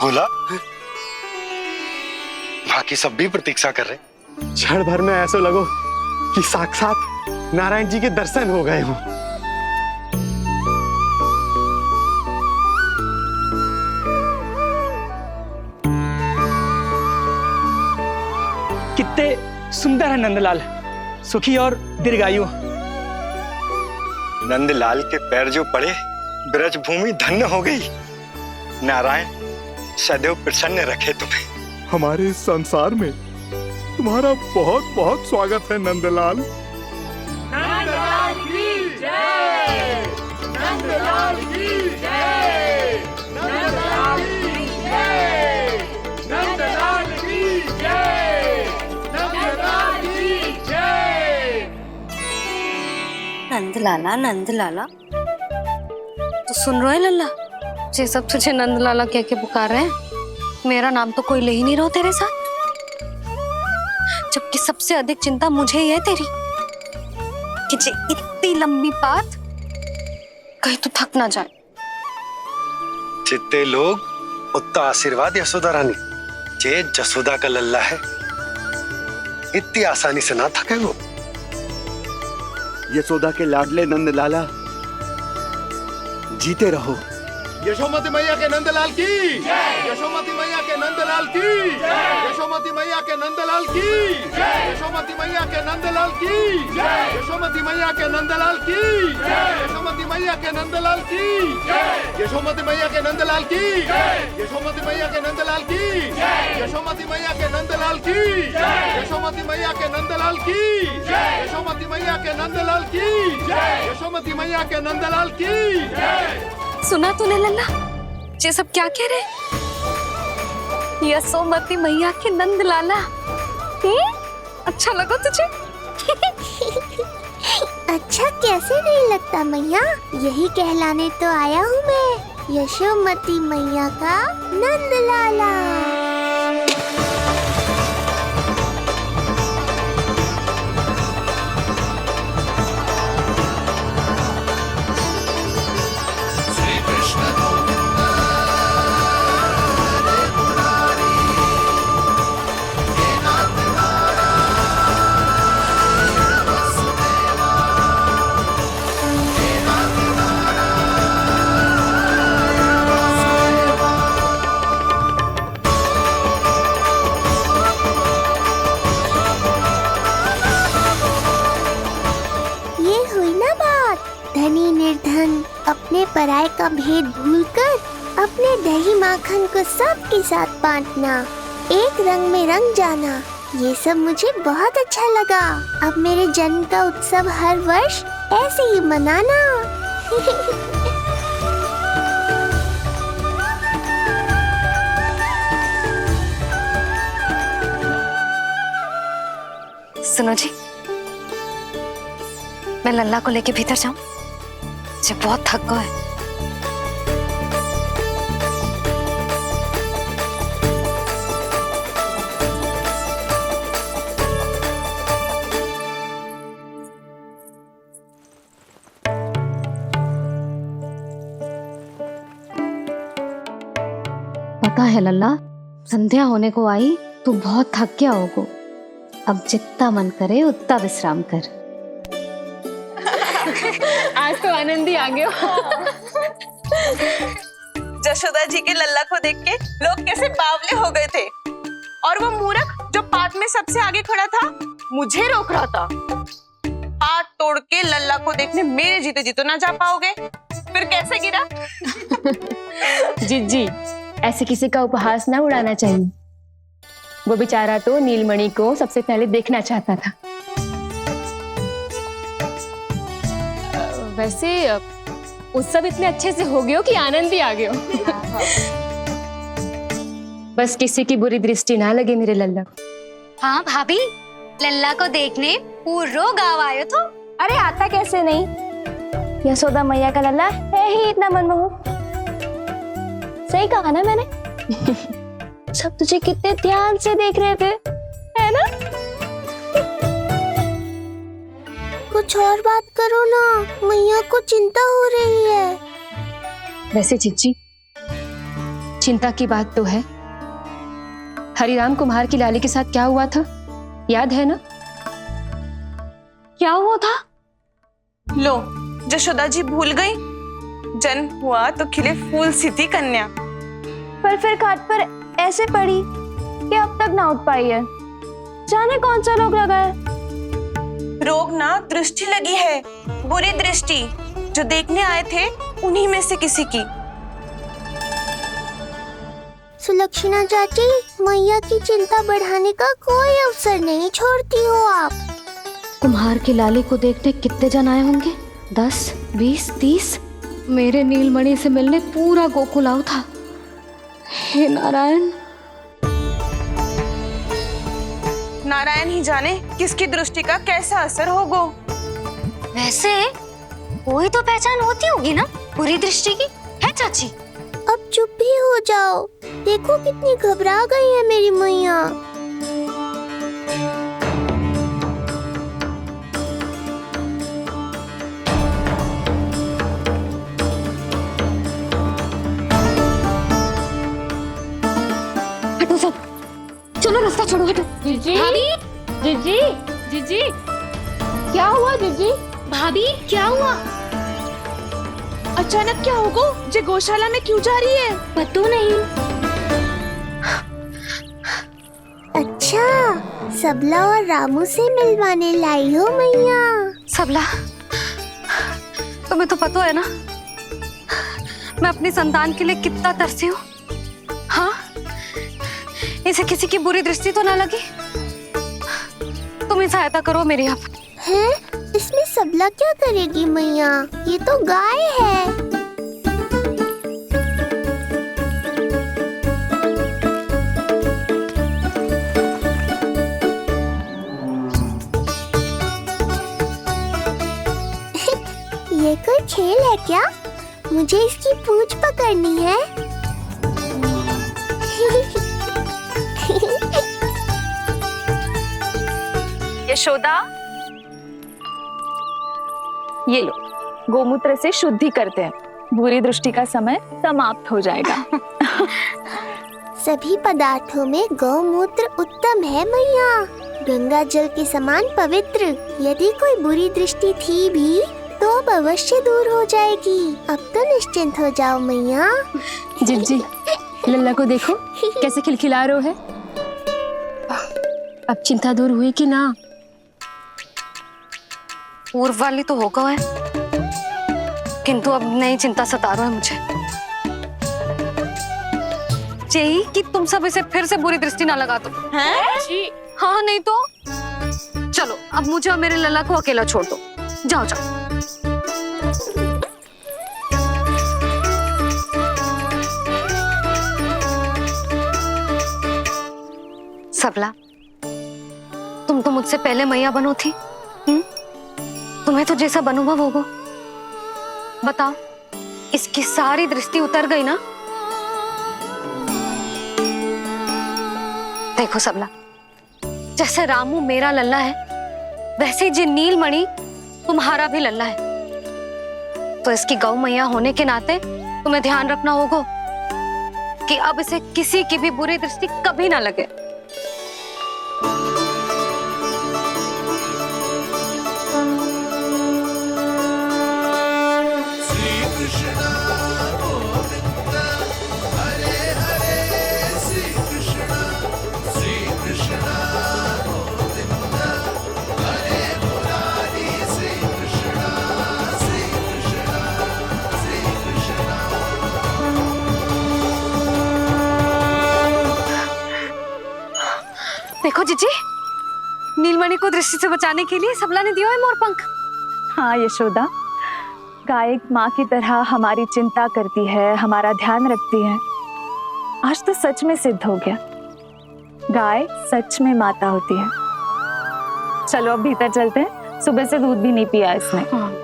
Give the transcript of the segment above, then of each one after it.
बोला बाकी सब भी प्रतीक्षा कर रहे। क्षण भर में ऐसा लगो कि साक्षात नारायण जी के दर्शन हो गए हों। कितने सुंदर है नंदलाल, सुखी और दीर्घायु। नंदलाल के पैर जो पड़े ब्रज भूमि धन्य हो गई। नारायण सदैव प्रसन्न रखे तुम्हें। हमारे इस संसार में तुम्हारा बहुत बहुत स्वागत है नंदलाल। नंदलाल की जय, नंदलाल की जय, नंदलाल की जय, नंदलाल की जय, नंदलाल की जय। नंदलाला नंदलाला, तो सुन रहे लल्ला, ये सब तुझे नंदलाला कह के पुकार रहे हैं। मेरा नाम तो कोई ले ही नहीं रहा तेरे साथ, जबकि सबसे अधिक चिंता मुझे ही है तेरी कि जे इतनी लंबी बात कहीं तो थक ना जाए। जितने लोग उतना आशीर्वाद यशोदा रानी। जे जसोदा का लल्ला है इतनी आसानी से ना थके वो। यशोदा के लाडले नंदलाला, जीते रहो। यशोमती मैया के नंदलाल की, यशोमती मैया के नंदलाल की, यशोमती मैया के नंदलाल की, यशोमती मैया के नंदलाल की, यशोमती मैया के नंदलाल की, यशोमती मैया के नंदलाल की, यशोमती मैया के नंदलाल की, यशोमती मैया के नंदलाल की, यशोमती मैया के नंदलाल की, यशोमती मैया के नंदलाल की, यशोमती मैया के नंदलाल की, यशोमती मैया के नंदलाल की। सुना तूने लल्ला, ये सब क्या कह रहे? यशोमती मैया के नंदलाला, अच्छा लगा तुझे? अच्छा कैसे नहीं लगता मैया, यही कहलाने तो आया हूँ मैं, यशोमती मैया का नंदलाला। धनी निर्धन अपने पराये का भेद भूलकर अपने दही माखन को सबके साथ बांटना, एक रंग में रंग जाना, ये सब मुझे बहुत अच्छा लगा। अब मेरे जन्म का उत्सव हर वर्ष ऐसे ही मनाना। सुनो जी, मैं लल्ला को लेके भीतर जाऊं? मुझे बहुत थक गया है। पता है लल्ला, संध्या होने को आई तो बहुत थक गया होगो। अब जितना मन करे उतना विश्राम कर। आज तो आनंद ही आ गया। जशोदा जी के लल्ला को देख के लोग कैसे बावले हो गए थे, और वो मूर्ख जो पात में सबसे आगे खड़ा था मुझे रोक रहा था। हाथ तोड़ के लल्ला को देखने मेरे जीते जी तो ना जा पाओगे, फिर कैसे गिरा? जीजी, ऐसे किसी का उपहास ना उड़ाना चाहिए। वो बेचारा तो नीलमणि को सबसे पहले देखना चाहता था। वैसे उत्सव इतने अच्छे से हो गया कि आनंद ही आ गया। बस किसी की बुरी दृष्टि ना लगे मेरे लल्ला को। हाँ भाभी, लल्ला को देखने पूरा गांव आयो तो। अरे आता कैसे नहीं, यशोदा मैया का लल्ला है ही इतना मनमोहक। सही कहा ना मैंने? सब तुझे कितने ध्यान से देख रहे थे, है ना? कुछ और बात करो ना, मैया को चिंता हो रही है। वैसे जीजी, चिंता की बात तो है। हरिराम कुम्हार की लाली के साथ क्या हुआ था, याद है ना? क्या हुआ था? लो, जशोदा जी भूल गई। जन्म हुआ तो खिले फूल सी थी कन्या, पर फिर खाट पर ऐसे पड़ी कि अब तक ना उठ पाई है। जाने कौन सा रोग लगा है। रोग ना दृष्टि लगी है, बुरी दृष्टि। जो देखने आए थे उन्हीं में से किसी की। सुलक्षणा चाची, मैया की चिंता बढ़ाने का कोई अवसर नहीं छोड़ती हो आप। कुम्हार की लाली को देखने कितने जन आए होंगे? 10, 20, 30। मेरे नीलमणि से मिलने पूरा गोकुल आओ था। हे नारायण। नारायण ही जाने किसकी दृष्टि का कैसा असर होगा। वैसे कोई तो पहचान होती होगी ना बुरी दृष्टि की, है चाची? अब चुप भी हो जाओ, देखो कितनी घबरा गई है मेरी मैया। हटो सब, चलो रास्ता छोड़ो, हटो। जीजी, जीजी, जीजी, क्या हुआ जीजी? भाभी क्या हुआ? अचानक क्या होगा? जे गौशाला में क्यों जा रही है? पता नहीं। अच्छा, सबला और रामू से मिलवाने लाई हो मैया। सबला, तुम्हें तो पता है ना मैं अपनी संतान के लिए कितना तरसी हूँ। हाँ, इसे किसी की बुरी दृष्टि तो ना लगी। तुम ही सहायता करो मेरी। अब हैं? इसमें सबला क्या करेगी मैया? ये तो गाय है। ये कोई खेल है क्या? मुझे इसकी पूंछ पकड़नी है। यशोदा, ये लो, गोमूत्र से शुद्धि करते हैं। बुरी दृष्टि का समय समाप्त हो जाएगा। सभी पदार्थों में गौमूत्र उत्तम है मैया, गंगा जल के समान पवित्र। यदि कोई बुरी दृष्टि थी भी तो अब अवश्य दूर हो जाएगी। अब तो निश्चिंत हो जाओ मैया। जिज्जी, लल्ला को देखो कैसे खिलखिला रहा है। अब चिंता दूर हुई कि ना? पूर्व वाली तो होगा है, किंतु अब नई चिंता सता रहा है मुझे। यही कि तुम सब इसे फिर से बुरी दृष्टि ना लगा दो। हैं? हाँ, नहीं तो चलो अब मुझे और मेरे लल्ला को अकेला छोड़ दो। जाओ जाओ। सबला, तुम तो मुझसे पहले मैया बनो थी। तुम्हें तो जैसा अनुभव होगा। बताओ, इसकी सारी दृष्टि उतर गई ना? देखो सबला, जैसे रामू मेरा लल्ला है, वैसे ही जी नीलमणि तुम्हारा भी लल्ला है। तो इसकी गौ मैया होने के नाते तुम्हें ध्यान रखना होगा कि अब इसे किसी की भी बुरी दृष्टि कभी ना लगे। देखो जीजी, नीलमणि को दृष्टि से बचाने के लिए सबला ने दिया है मोरपंख। हाँ यशोदा, गाय माँ की तरह हमारी चिंता करती है, हमारा ध्यान रखती है। आज तो सच में सिद्ध हो गया, गाय सच में माता होती है। चलो अब भीतर चलते हैं, सुबह से दूध भी नहीं पिया इसने। हाँ।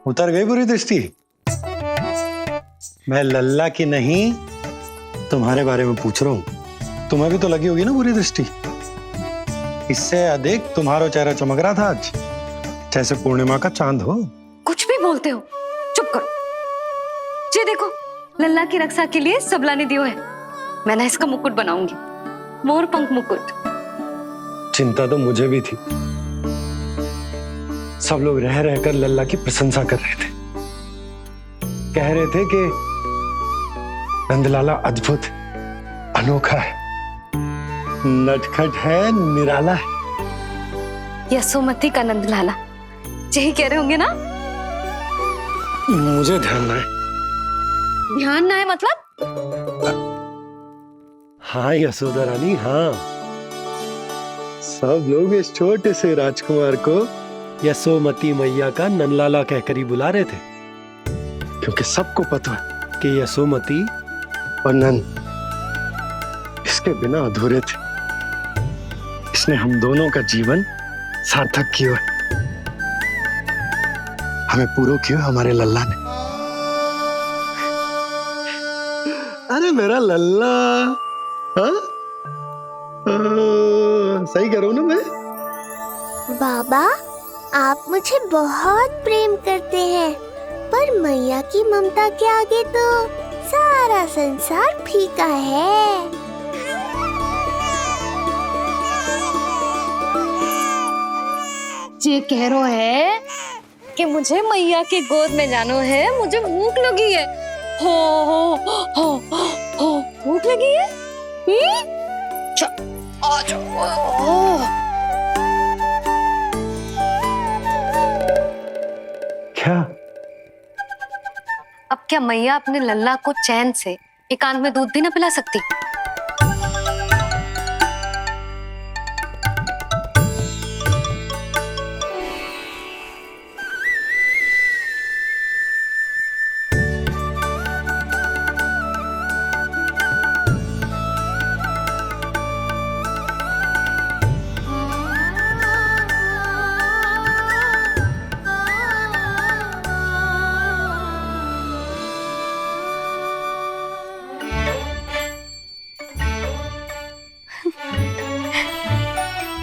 उतर गई बुरी दृष्टि? मैं लल्ला की नहीं तुम्हारे बारे में पूछ रहा हूं। तुम्हें भी तो लगी होगी ना बुरी दृष्टि? इससे अधिक तुम्हारा चेहरा चमक रहा था आज, जैसे पूर्णिमा का चांद हो। कुछ भी बोलते हो, चुप करो। ये देखो, लल्ला की रक्षा के लिए सबला ने दियो है। मैं ना इसका मुकुट बनाऊंगी, मोर पंख मुकुट। चिंता तो मुझे भी थी। सब लोग रह रहकर लल्ला की प्रशंसा कर रहे थे, कह रहे थे कि नंदलाला अद्भुत, अनोखा है, नटखट है, निराला है। यशोमती का नंदलाला, यही कह रहे होंगे ना? मुझे ध्यान ना है। ध्यान ना है मतलब? हाँ यशोदा रानी, हाँ। सब लोग इस छोटे से राजकुमार को यशोमती मैया का नंदलाला कहकर ही बुला रहे थे, क्योंकि सबको पता है कि यशोमती और नंद इसके बिना अधूरे थे। इसने हम दोनों का जीवन सार्थक किया, हमें पूरा किया हमारे लल्ला ने। अरे मेरा लल्ला, हाँ? सही करो ना मैं? बाबा, आप मुझे बहुत प्रेम करते हैं, पर मैया की ममता के आगे तो सारा संसार फीका है। ये कह रो है कि मुझे मैया की गोद में जानो है, मुझे भूख लगी है। हो भूख लगी है? आ जाओ। क्या? अब क्या मैया अपने लल्ला को चैन से एकांत में दूध भी ना पिला सकती?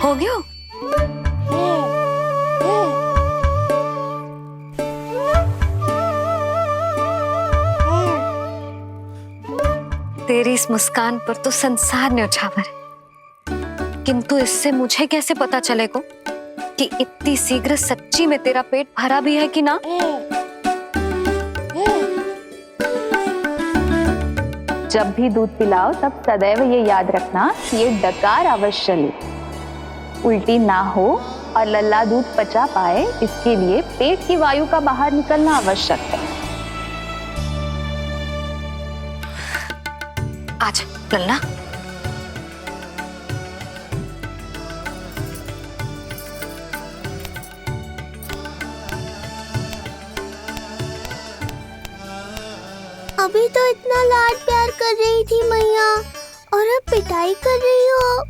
हो गया? तेरी इस मुस्कान पर तो संसार न्यौछावर है, किंतु इससे मुझे कैसे पता चलेगा कि इतनी शीघ्र सच्ची में तेरा पेट भरा भी है कि ना? जब भी दूध पिलाओ तब सदैव ये याद रखना कि ये डकार अवश्य ले, उल्टी ना हो और लल्ला दूध पचा पाए, इसके लिए पेट की वायु का बाहर निकलना आवश्यक है। आज लल्ला, अभी तो इतना लाड प्यार कर रही थी मैया, और अब पिटाई कर रही हो।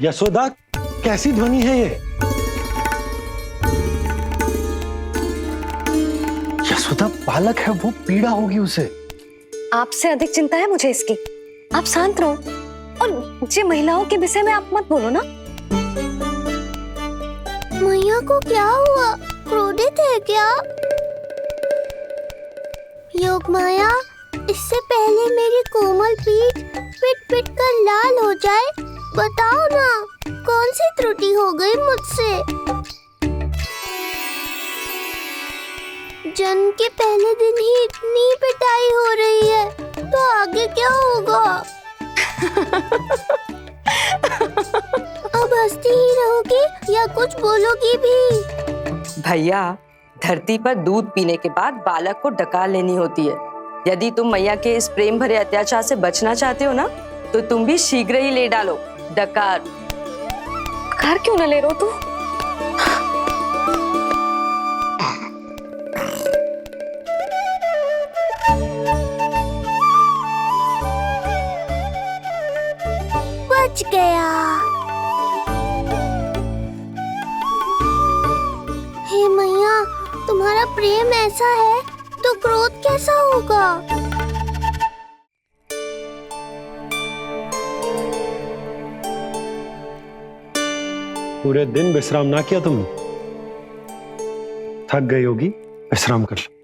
यशोदा, कैसी ध्वनि है ये? यशोदा, बालक है वो, पीड़ा होगी उसे। आपसे अधिक चिंता है मुझे इसकी। आप शांत रहो, और ये महिलाओं के विषय में आप मत बोलो ना। मैया को क्या हुआ? क्रोधित है क्या? योग माया, इससे पहले मेरी कोमल पीठ पिट पिट कर लाल हो जाए, बताओ ना कौन सी त्रुटि हो गई मुझसे? जन्म के पहले दिन ही इतनी पिटाई हो रही है, तो आगे क्या होगा? अब हंसती ही रहोगी या कुछ बोलोगी भी? भैया, धरती पर दूध पीने के बाद बालक को डकार लेनी होती है। यदि तुम मैया के इस प्रेम भरे अत्याचार से बचना चाहते हो ना, तो तुम भी शीघ्र ही ले डालो डकार। डकार क्यों न ले रो तू? बच गया। हे मैया, तुम्हारा प्रेम ऐसा है तो क्रोध कैसा होगा? पूरे दिन विश्राम ना किया तुमने? थक गई होगी, विश्राम कर लो।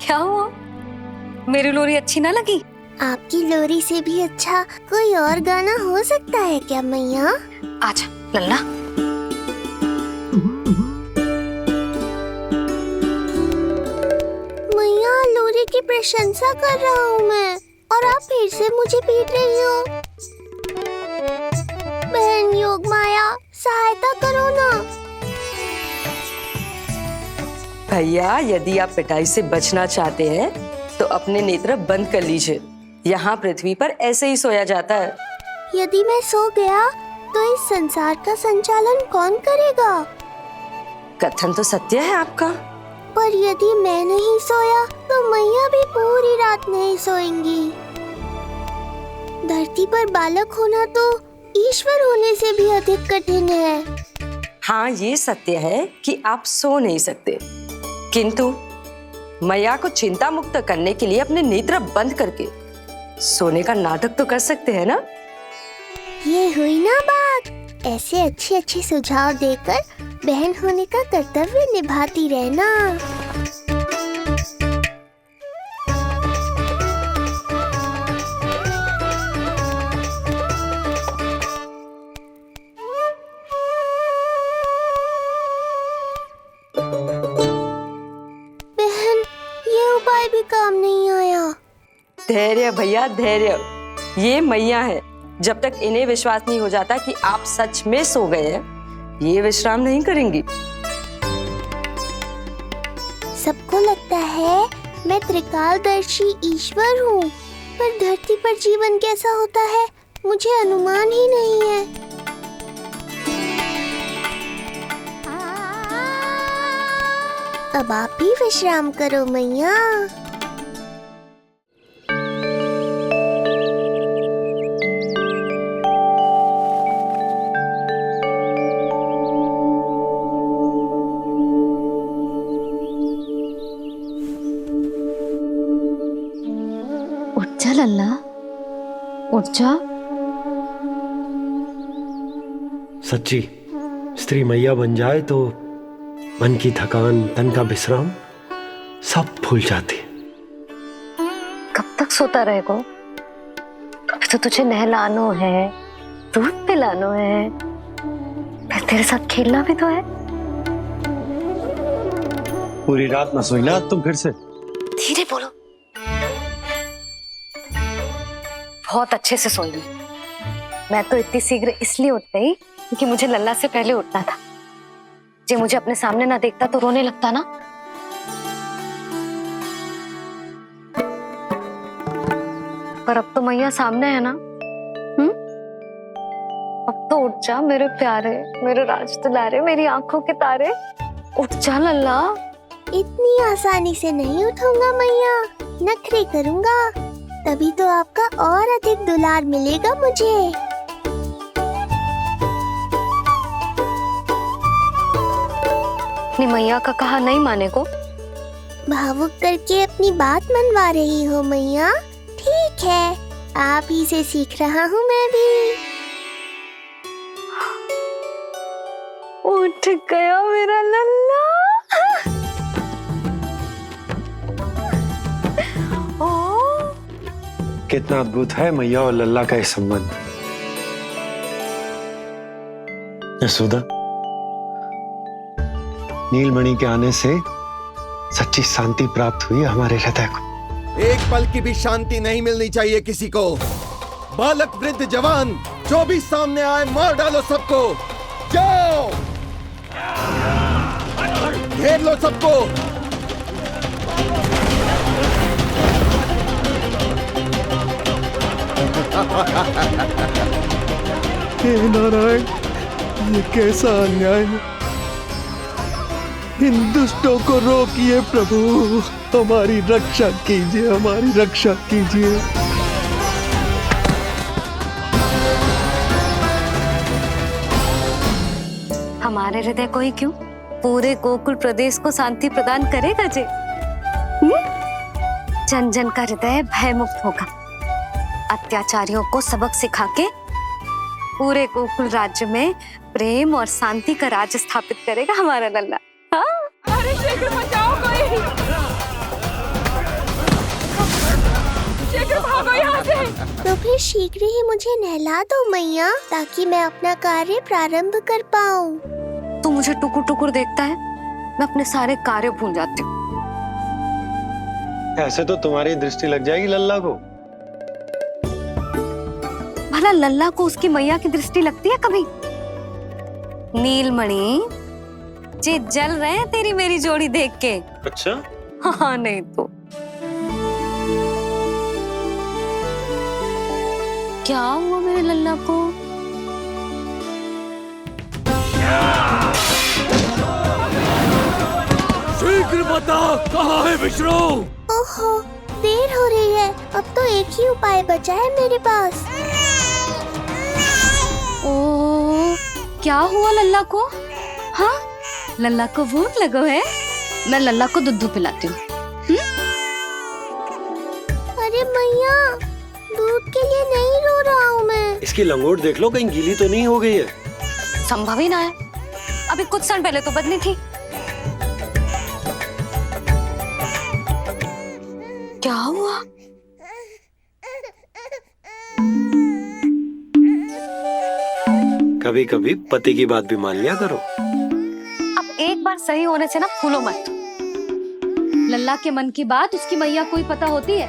क्या हुआ? मेरी लोरी अच्छी ना लगी? आपकी लोरी से भी अच्छा कोई और गाना हो सकता है क्या मैया? आजा लल्ला। मैया, लोरी की प्रशंसा कर रहा हूँ मैं और आप फिर से मुझे पीट रही हो। बहन योग माया, सहायता करो ना। भैया, यदि आप पिटाई से बचना चाहते हैं तो अपने नेत्र बंद कर लीजिए। यहाँ पृथ्वी पर ऐसे ही सोया जाता है। यदि मैं सो गया तो इस संसार का संचालन कौन करेगा? कथन तो सत्य है आपका। पर यदि मैं नहीं सोया तो मैया भी पूरी रात नहीं सोएंगी। धरती पर बालक होना तो ईश्वर होने से भी अधिक कठिन है। हाँ, ये सत्य है कि आप सो नहीं सकते, किंतु मैया को चिंता मुक्त करने के लिए अपने नेत्र बंद करके सोने का नाटक तो कर सकते हैं ना? ये हुई ना बात। ऐसे अच्छे अच्छे सुझाव देकर बहन होने का कर्तव्य निभाती रहना। बहन, ये उपाय भी काम नहीं आया। धैर्य भैया, धैर्य। ये मैया है, जब तक इन्हें विश्वास नहीं हो जाता कि आप सच में सो गए हैं, ये विश्राम नहीं करेंगी। सबको लगता है मैं त्रिकालदर्शी ईश्वर हूँ, पर धरती पर जीवन कैसा होता है मुझे अनुमान ही नहीं है। अब आप भी विश्राम करो मैया। उठ जा लल्ला, उठ जा। सच्ची स्त्री मैया बन जाए तो मन की थकान, तन का विश्राम सब भूल जाती है। कब तक सोता रहेगा? अभी तो तुझे नहलानो है, दूध पिलानो है, फिर तेरे साथ खेलना भी तो है। पूरी रात ना सोई ना तुम फिर से? धीरे बोलो। बहुत अच्छे से सोई ली। मैं तो इतनी शीघ्र इसलिए उठ गई क्योंकि मुझे लल्ला से पहले उठना था। जे मुझे अपने सामने ना देखता तो रोने लगता ना। पर अब तो मैया सामने है ना। अब तो उठ जा मेरे प्यारे, मेरे राज दुलारे, मेरी आंखों के तारे। उठ जा लल्ला। इतनी आसानी से नहीं उठूंगा मैया, नखरे करूंगा, तभी तो आपका और अधिक दुलार मिलेगा मुझे। अपनी मैया का कहा नहीं माने को भावुक करके अपनी बात मनवा रही हो मैया। ठीक है, आप ही से सीख रहा हूँ मैं भी। उठ गया मेरा लल्ला। ओ, कितना अद्भुत है मैया और लल्ला का ये संबंध। यशोदा, नीलमणि के आने से सच्ची शांति प्राप्त हुई हमारे हृदय को। एक पल की भी शांति नहीं मिलनी चाहिए किसी को। बालक वृद्ध जवान जो भी सामने आए मार डालो सबको। जाओ, घेर लो सबको। हे नारायण, ये कैसा अन्याय है। इन दुष्टों को रोकिए प्रभु, हमारी रक्षा कीजिए, हमारी रक्षा कीजिए। हमारे हृदय को ही क्यों, पूरे गोकुल प्रदेश को शांति प्रदान करेगा जे। जन जन का हृदय भय मुक्त होगा। अत्याचारियों को सबक सिखा के पूरे गोकुल राज्य में प्रेम और शांति का राज स्थापित करेगा हमारा लल्ला। हाँ? अरे शीघ्र बचाओ कोई, शीघ्र भागो यहाँ से। तो फिर शीघ्र ही मुझे नहला दो मैया, ताकि मैं अपना कार्य प्रारंभ कर पाऊँ। तू मुझे टुकुर टुकुर देखता है, मैं अपने सारे कार्य भूल जाती हूँ। ऐसे तो तुम्हारी दृष्टि लग जाएगी लल्ला को। भला लल्ला को उसकी मैया की दृष्टि लगती है कभी? नीलमणि जे जल रहे हैं तेरी मेरी जोड़ी देख के। अच्छा? हाँ, नहीं तो क्या हुआ मेरे लल्ला को? शीघ्र बता, कहाँ है विष्णु? ओहो, देर हो रही है। अब तो एक ही उपाय बचा है मेरे पास। ओ, क्या हुआ लल्ला को? हाँ, लल्ला को भूख लगो है? मैं लल्ला को दूध पिलाती हूँ। अरे मैया, दूध के लिए नहीं रो रहा हूँ मैं। इसकी लंगोट देख लो, कहीं गीली तो नहीं हो गई है। संभव ही ना है, अभी कुछ क्षण पहले तो बदली थी। क्या हुआ? कभी कभी पति की बात भी मान लिया करो। अब एक बार सही होने से ना फूलो मत। लल्ला के मन की बात उसकी मैया को ही पता होती है,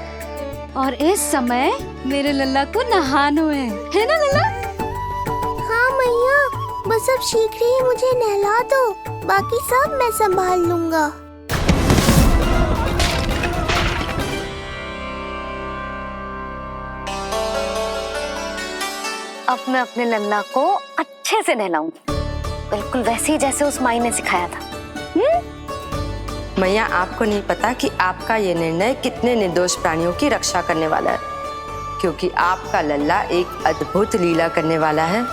और इस समय मेरे लल्ला को नहानो है ना लल्ला? हाँ मैया, बस अब शीघ्र ही मुझे नहला दो, बाकी सब मैं संभाल लूंगा। अब मैं अपने लल्ला को अच्छे से नहलाऊंगी, बिल्कुल वैसे ही जैसे उस माई ने सिखाया था। मैया, आपको नहीं पता कि आपका ये निर्णय कितने निर्दोष प्राणियों की रक्षा करने वाला है, क्योंकि आपका लल्ला एक अद्भुत लीला करने वाला है।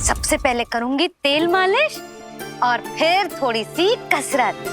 सबसे पहले करूंगी तेल मालिश और फिर थोड़ी सी कसरत।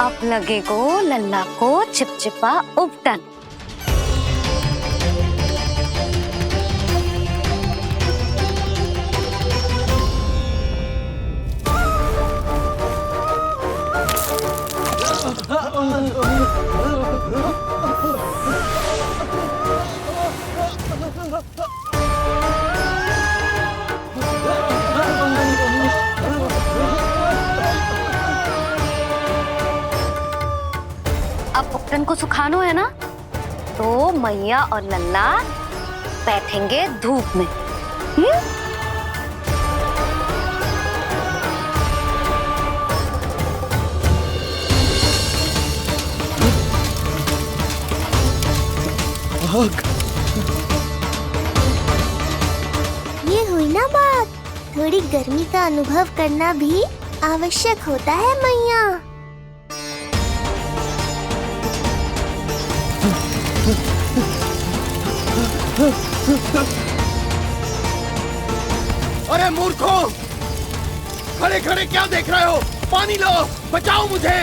अब लगेगो लल्ला को चिपचिपा उपटन। अब उपटन को सुखानो है ना, तो मैया और लल्ला बैठेंगे धूप में। ये हुई ना बात, थोड़ी गर्मी का अनुभव करना भी आवश्यक होता है मैया। अरे मूर्खों, खड़े खड़े क्या देख रहे हो? पानी लो, बचाओ मुझे।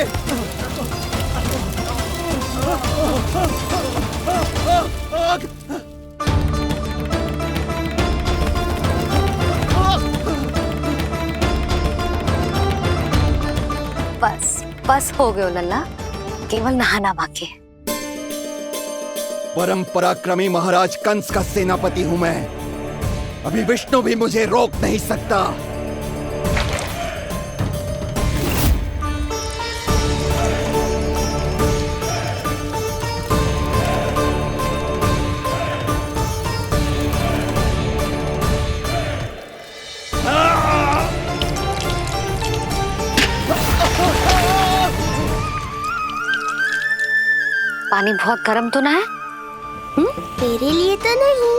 बस बस हो गयो लल्ला, केवल नहाना बाकी है। परम पराक्रमी महाराज कंस का सेनापति हूं मैं। अभी विष्णु भी मुझे रोक नहीं सकता। पानी बहुत गर्म तो ना है? तेरे लिए तो नहीं,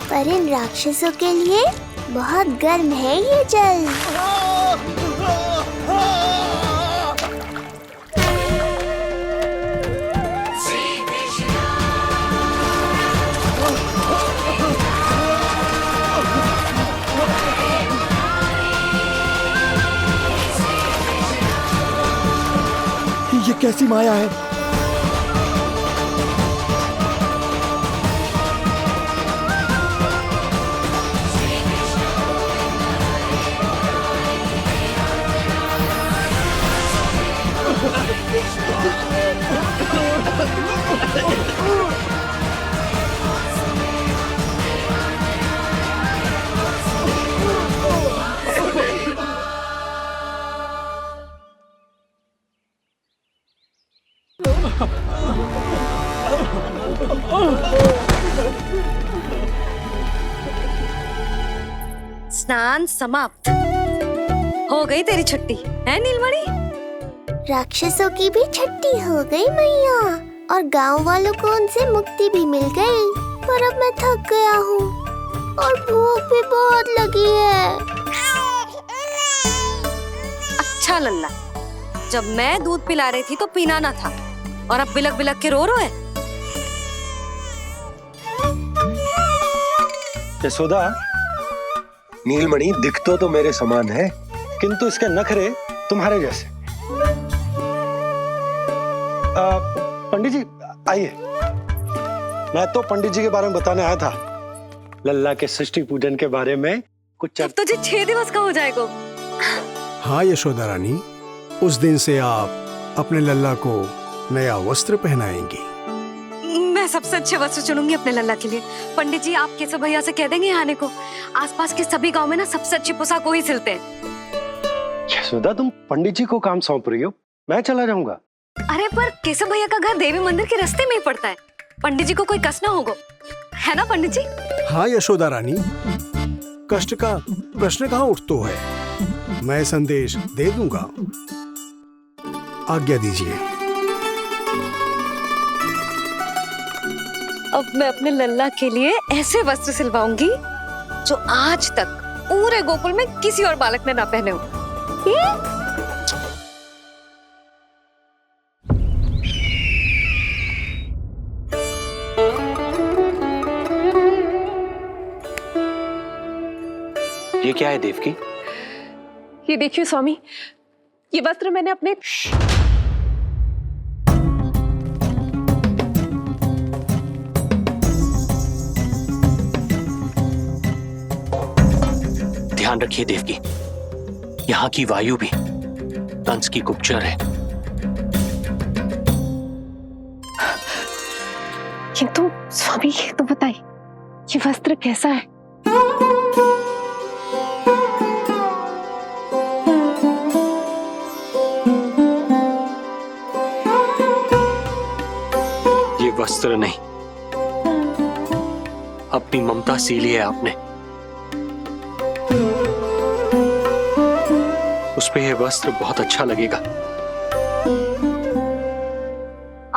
पर इन राक्षसों के लिए बहुत गर्म है ये जल। ये कैसी माया है? स्नान समाप्त हो गई तेरी छुट्टी है नीलमणि? राक्षसों की भी छुट्टी हो गई मैया, और गांव वालों को उनसे मुक्ति भी मिल गई। पर अब मैं थक गया हूँ और भूख भी बहुत लगी है। अच्छा लल्ला, जब मैं दूध पिला रही थी तो पीना ना था, और अब बिलक बिलक के रो है। यशोदा, नीलमणि दिखतो तो मेरे समान है, किंतु इसके नखरे तुम्हारे जैसे। पंडित जी आइए, मैं तो पंडित जी के बारे में बताने आया था, लल्ला के सृष्टि पूजन के बारे में कुछ। अब तुझे 6 दिवस का हो जाएगा। हाँ यशोदा रानी, उस दिन से आप अपने लल्ला को नया वस्त्र पहनाएंगी। मैं सबसे अच्छे वस्त्र चुनूंगी अपने लल्ला के लिए। पंडित जी आप केशव भैया से कह देंगे आने को। आसपास के सभी गांव में ना सबसे अच्छी पोशाक वही सिलते हैं। यशोदा, तुम पंडित जी को काम सौंप रही हो, मैं चला जाऊंगा। अरे पर केशव भैया का घर देवी मंदिर के रास्ते में ही पड़ता है, पंडित जी को कोई कष्ट ना होगा, है ना पंडित जी? हाँ यशोदा रानी, कष्ट का प्रश्न कहाँ उठतो है, मैं संदेश दे दूंगा। आज्ञा दीजिए। अब मैं अपने लल्ला के लिए ऐसे वस्त्र सिलवाऊंगी जो आज तक पूरे गोकुल में किसी और बालक ने ना पहने हो। ये क्या है देवकी? ये देखिए स्वामी, ये वस्त्र मैंने अपने ध्यान रखिए देवकी, यहाँ की वायु भी कंस की गुप्तचर है। किंतु स्वामी ये तो बताइए, ये वस्त्र कैसा है? ये वस्त्र नहीं, अपनी ममता सी ली है आपने। उस पे ये वस्त्र बहुत अच्छा लगेगा।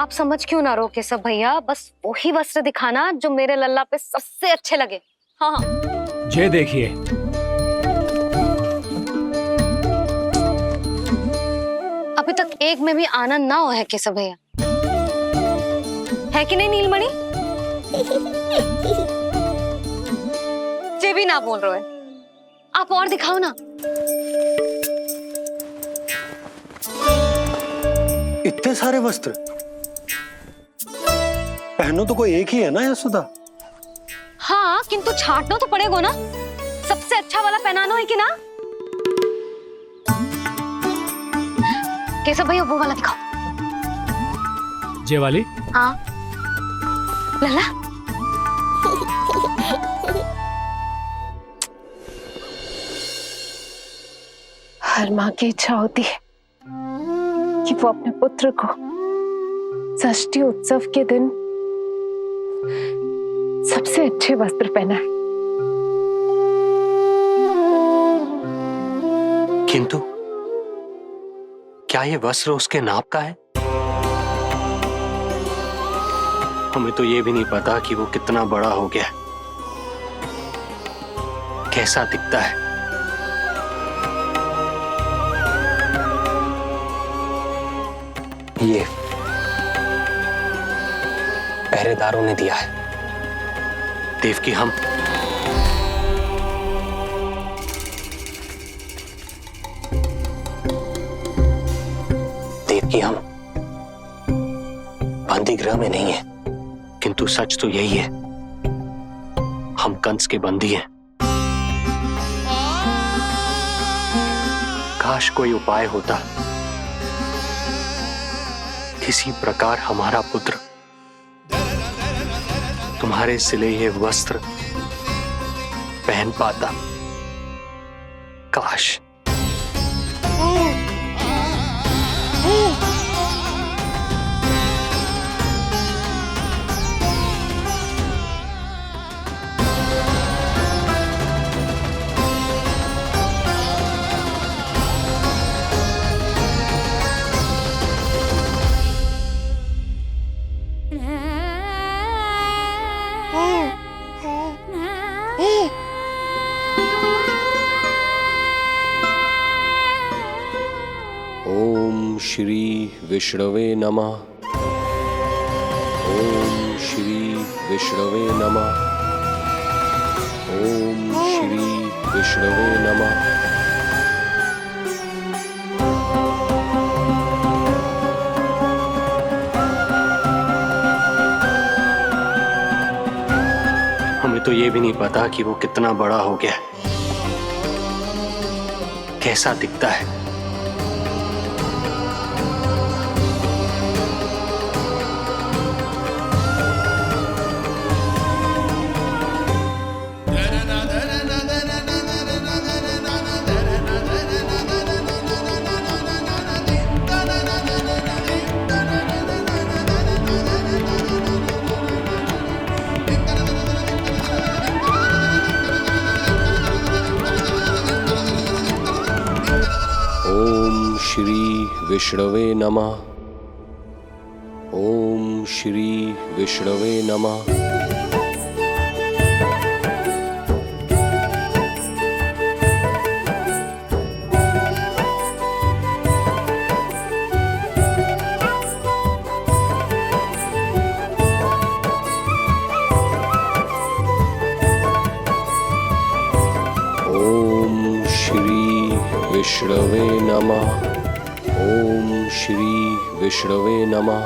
आप समझ क्यों ना रहो केशव भैया, बस वही वस्त्र दिखाना जो मेरे लल्ला पे सबसे अच्छे लगे। हाँ हाँ। ये देखिए, अभी तक एक में भी आनंद ना हो है केशव भैया, है कि नहीं नीलमणि? ये भी ना बोल रहे हो, आप और दिखाओ ना। इतने सारे वस्त्र पहनो तो कोई एक ही है ना यशोदा? हाँ, किंतु छांटना तो पड़ेगा ना, सबसे अच्छा वाला पहनाना है कि ना? केशव भैया वो वाला दिखाओ। ये वाली? हाँ लल्ला। हर माँ की इच्छा होती है कि वो अपने पुत्र को षष्ठी उत्सव के दिन सबसे अच्छे वस्त्र पहनाए। किंतु क्या ये वस्त्र उसके नाप का है? हमें तो ये भी नहीं पता कि वो कितना बड़ा हो गया, कैसा दिखता है। ये पहरेदारों ने दिया है देवकी। हम देवकी, हम बंदी गृह में नहीं है, किंतु सच तो यही है, हम कंस के बंदी हैं। काश कोई उपाय होता, किसी प्रकार हमारा पुत्र तुम्हारे सिले ये वस्त्र पहन पाता। काश। ओम श्री विष्णवे नमः। ओम श्री विष्णवे नमः। ओम श्री विष्णवे नमः। हमें तो ये भी नहीं पता कि वो कितना बड़ा हो गया, कैसा दिखता है। ओम श्री विष्णवे नमः। ओम श्री विष्णवे नमः। ओम श्री विष्णवे नमः। ओम श्री विष्णवे नमः।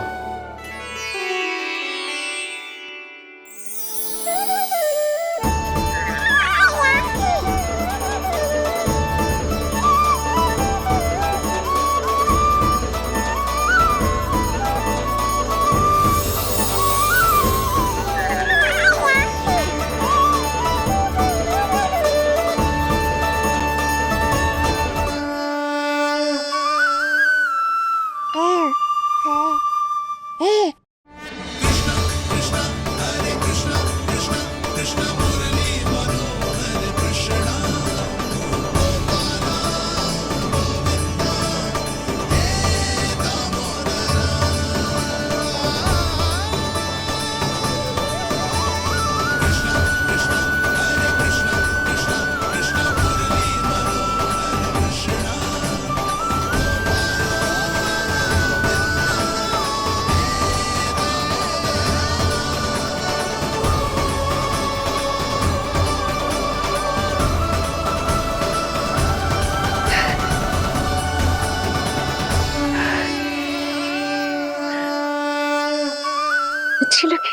अच्छी लगी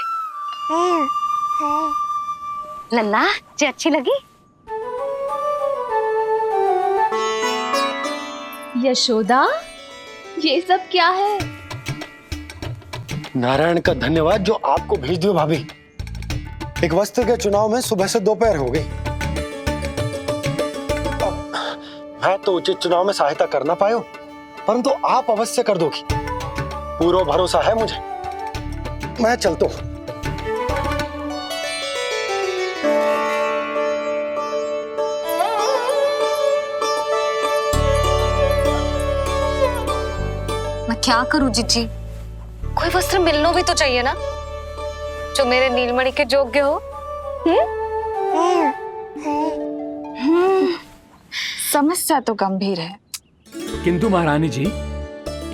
लल्ला जी, अच्छी लगी। यशोदा, ये सब क्या है? नारायण का धन्यवाद जो आपको भेज दियो भाभी। एक वस्त्र के चुनाव में सुबह से दोपहर हो गई। मैं तो उचित चुनाव में सहायता कर ना पायो, परंतु आप अवश्य कर दोगी, पूरा भरोसा है मुझे। मैं चलता हूं। मैं क्या करूं जीजी, कोई वस्त्र मिलना भी तो चाहिए ना जो मेरे नीलमणि के योग्य हो। समस्या तो गंभीर है। किंतु महारानी जी,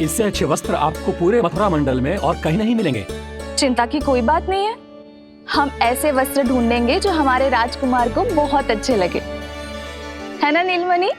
इससे अच्छे वस्त्र आपको पूरे मथुरा मंडल में और कहीं नहीं मिलेंगे। चिंता की कोई बात नहीं है, हम ऐसे वस्त्र ढूंढेंगे जो हमारे राजकुमार को बहुत अच्छे लगे, है ना नीलमणि?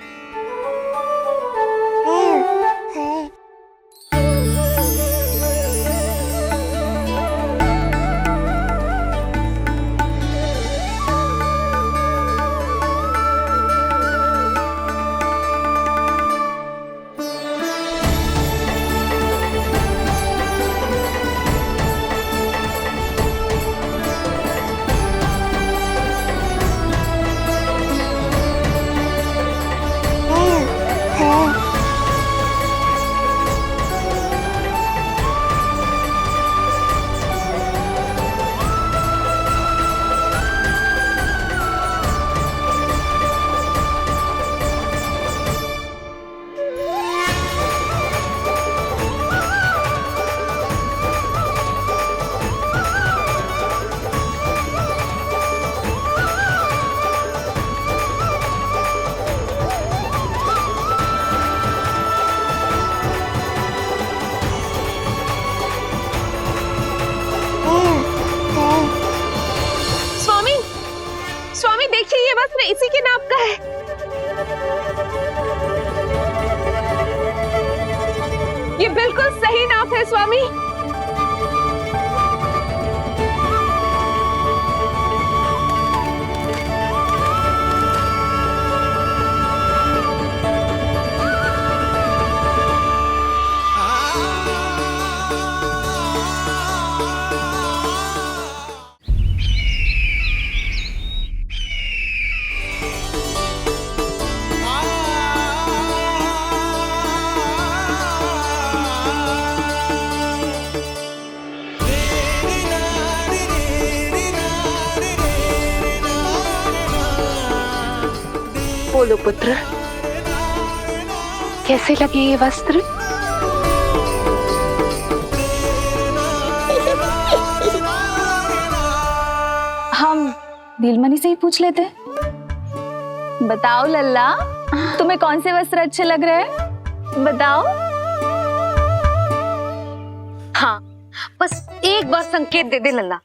देखिए ये वस्त्र इसी के नाप का है। ये बिल्कुल सही नाप है स्वामी। बोलो पुत्र, कैसे लगे ये वस्त्र? हम नीलमणि से ही पूछ लेते। बताओ लल्ला, तुम्हें कौन से वस्त्र अच्छे लग रहे हैं? बताओ। हाँ, बस एक बार संकेत दे दे लल्ला।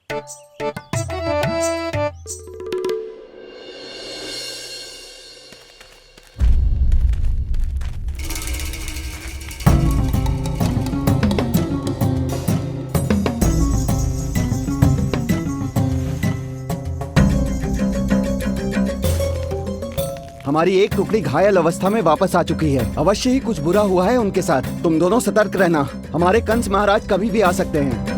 हमारी एक टुकड़ी घायल अवस्था में वापस आ चुकी है। अवश्य ही कुछ बुरा हुआ है उनके साथ। तुम दोनों सतर्क रहना, हमारे कंस महाराज कभी भी आ सकते हैं।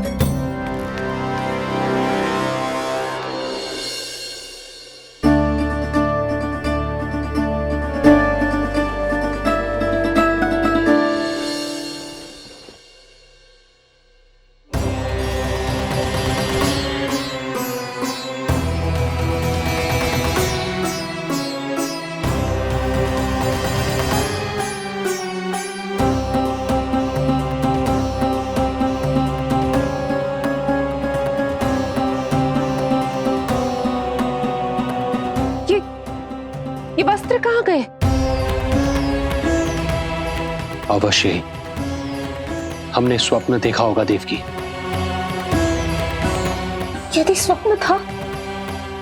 अवश्य ही हमने स्वप्न देखा होगा देवकी। यदि स्वप्न था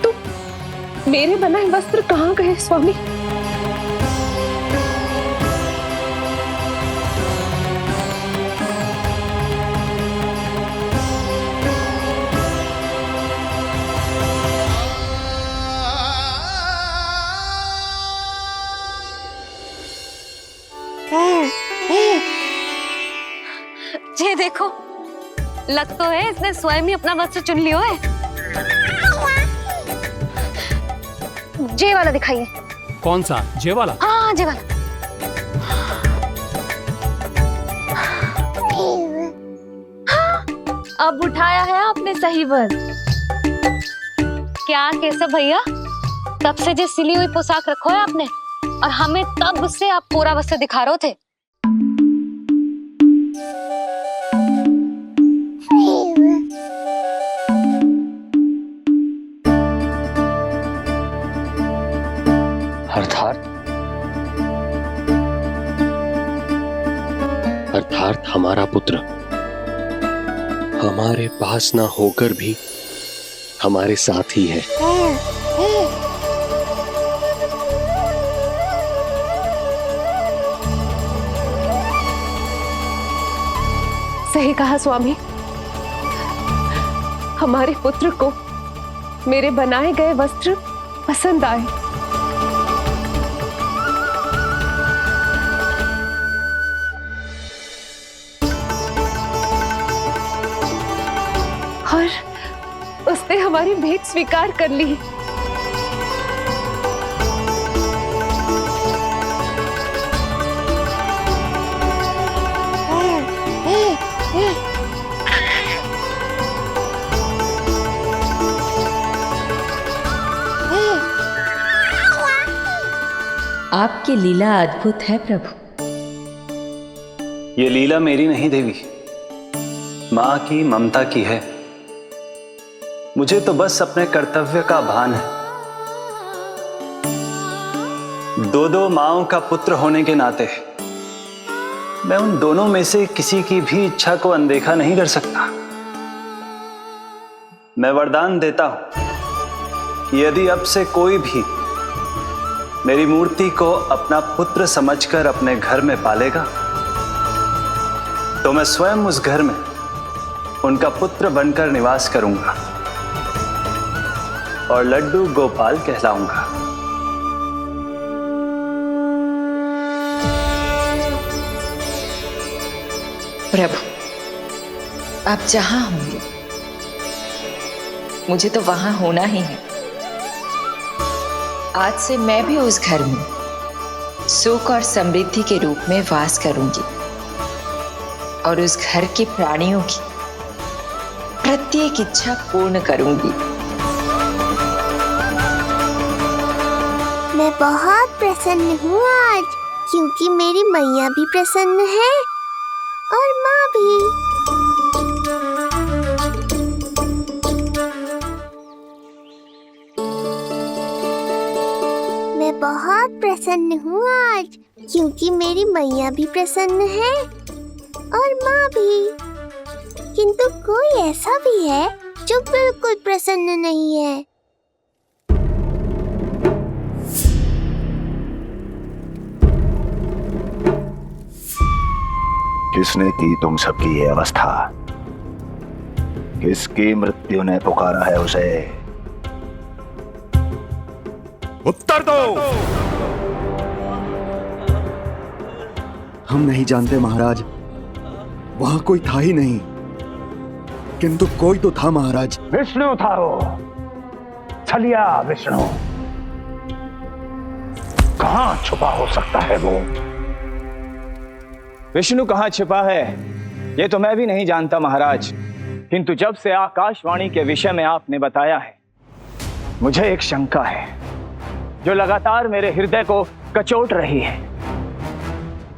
तो मेरे बनाए वस्त्र कहाँ गए स्वामी? ये देखो, लग तो है इसने स्वयं ही अपना वस्त्र चुन लियो है। जे वाला दिखाइए। कौन सा? जे वाला? हाँ, जे वाला। अब उठाया है आपने सही वस्त्र। क्या केशव भैया, तब से जो सिली हुई पोशाक रखो है आपने, और हमें तब से आप पूरा वस्त्र दिखा रहे थे। अर्थात हमारा पुत्र हमारे पास ना होकर भी हमारे साथ ही है। सही कहा स्वामी, हमारे पुत्र को मेरे बनाए गए वस्त्र पसंद आए। और उसने हमारी भेंट स्वीकार कर ली। आपकी लीला अद्भुत है प्रभु। ये लीला मेरी नहीं देवी, मां की, ममता की है। मुझे तो बस अपने कर्तव्य का भान है। दो माओं का पुत्र होने के नाते मैं उन दोनों में से किसी की भी इच्छा को अनदेखा नहीं कर सकता। मैं वरदान देता हूं कि यदि अब से कोई भी मेरी मूर्ति को अपना पुत्र समझकर अपने घर में पालेगा, तो मैं स्वयं उस घर में उनका पुत्र बनकर निवास करूंगा और लड्डू गोपाल कहलाऊंगा। प्रभु, आप जहां होंगे मुझे तो वहां होना ही है। आज से मैं भी उस घर में सुख और समृद्धि के रूप में वास करूंगी और उस घर के प्राणियों की प्रत्येक इच्छा पूर्ण करूंगी। मैं बहुत प्रसन्न हूँ आज, क्योंकि मेरी मैया भी प्रसन्न है और माँ भी। मैं बहुत प्रसन्न हूँ आज, क्योंकि मेरी मैया भी प्रसन्न है और माँ भी। किंतु कोई ऐसा भी है जो बिल्कुल प्रसन्न नहीं है। किसने की तुम सबकी ये अवस्था? किसकी मृत्यु ने पुकारा है उसे? उत्तर दो। हम नहीं जानते महाराज, वहां कोई था ही नहीं। किंतु कोई तो था महाराज। विष्णु था वो, छलिया विष्णु। कहां छुपा हो सकता है वो? विष्णु कहाँ छिपा है ये तो मैं भी नहीं जानता महाराज, किंतु जब से आकाशवाणी के विषय में आपने बताया है, मुझे एक शंका है जो लगातार मेरे हृदय को कचोट रही है।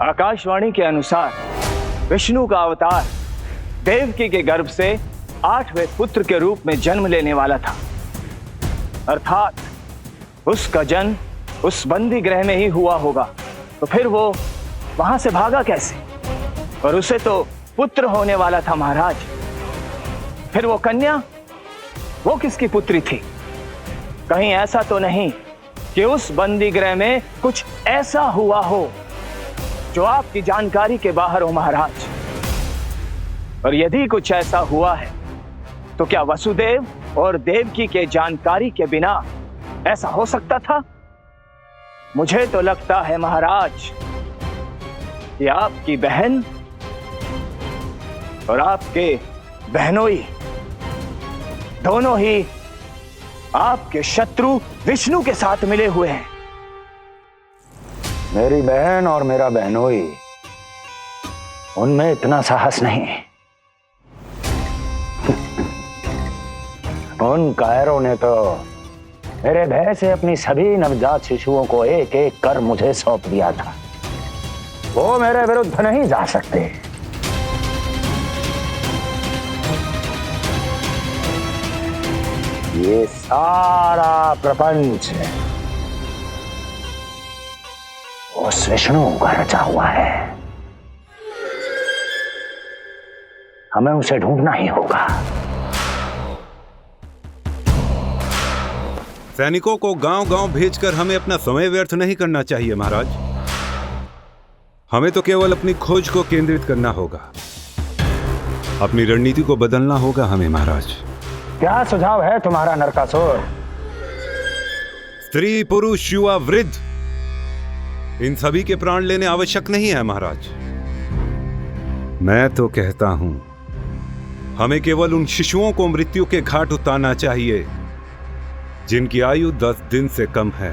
आकाशवाणी के अनुसार विष्णु का अवतार देवकी के गर्भ से 8वें पुत्र के रूप में जन्म लेने वाला था, अर्थात उसका जन्म उस बंदी गृह में ही हुआ होगा। तो फिर वो वहां से भागा कैसे? और उसे तो पुत्र होने वाला था महाराज। फिर वो कन्या, वो किसकी पुत्री थी? कहीं ऐसा तो नहीं कि उस बंदी गृह में कुछ ऐसा हुआ हो जो आपकी जानकारी के बाहर हो महाराज? और यदि कुछ ऐसा हुआ है तो क्या वसुदेव और देवकी के जानकारी के बिना ऐसा हो सकता था? मुझे तो लगता है महाराज कि आपकी बहन और आपके बहनोई दोनों ही आपके शत्रु विष्णु के साथ मिले हुए हैं। मेरी बहन और मेरा बहनोई, उनमें इतना साहस नहीं। उन कायरों ने तो मेरे भय से अपनी सभी नवजात शिशुओं को एक एक कर मुझे सौंप दिया था। वो मेरे विरुद्ध नहीं जा सकते। ये सारा प्रपंच उस विष्णु का रचा हुआ है। हमें उसे ढूंढना ही होगा। सैनिकों को गांव-गांव भेजकर हमें अपना समय व्यर्थ नहीं करना चाहिए महाराज। हमें तो केवल अपनी खोज को केंद्रित करना होगा। अपनी रणनीति को बदलना होगा हमें महाराज। क्या सुझाव है तुम्हारा नरकासुर? स्त्री, पुरुष, युवा, वृद्ध, इन सभी के प्राण लेने आवश्यक नहीं है महाराज। मैं तो कहता हूं हमें केवल उन शिशुओं को मृत्यु के घाट उतारना चाहिए जिनकी आयु 10 दिन से कम है।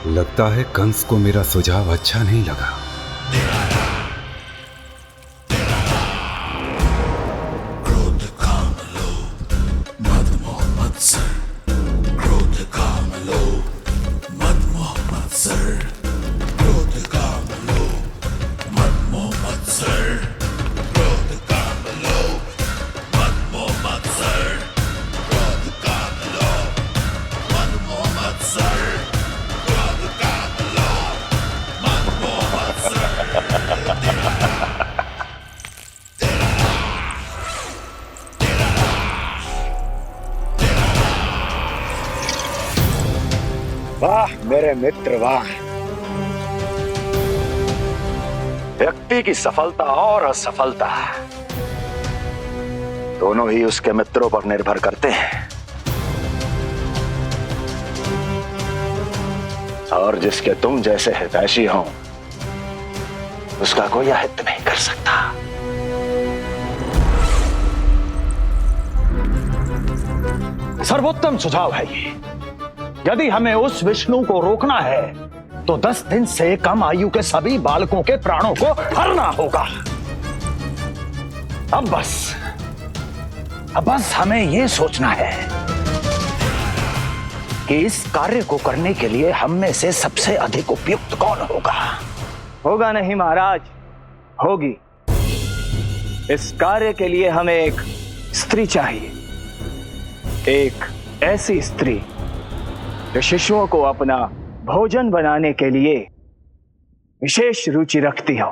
लगता है कंस को मेरा सुझाव अच्छा नहीं लगा। क्रोध काम लोभ मद मोह मत्सर, क्रोध काम लोभ मद मोह मत्सर, क्रोध काम लोभ मद मोह मत्सर, क्रोध काम लोभ मद मोह मत्सर, क्रोध काम लोभ मद मोह मत्सर, क्रोध काम लोभ मद मोह मत्सर। वाह मेरे मित्र वाह। व्यक्ति की सफलता और असफलता दोनों ही उसके मित्रों पर निर्भर करते हैं, और जिसके तुम जैसे हितैषी हो उसका कोई अहित नहीं कर सकता। सर्वोत्तम सुझाव है ये। यदि हमें उस विष्णु को रोकना है तो 10 दिन से कम आयु के सभी बालकों के प्राणों को हरना होगा। अब बस हमें यह सोचना है कि इस कार्य को करने के लिए हम में से सबसे अधिक उपयुक्त कौन होगा। होगा नहीं महाराज, होगी। इस कार्य के लिए हमें एक स्त्री चाहिए, एक ऐसी स्त्री जो शिशुओं को अपना भोजन बनाने के लिए विशेष रुचि रखती हो।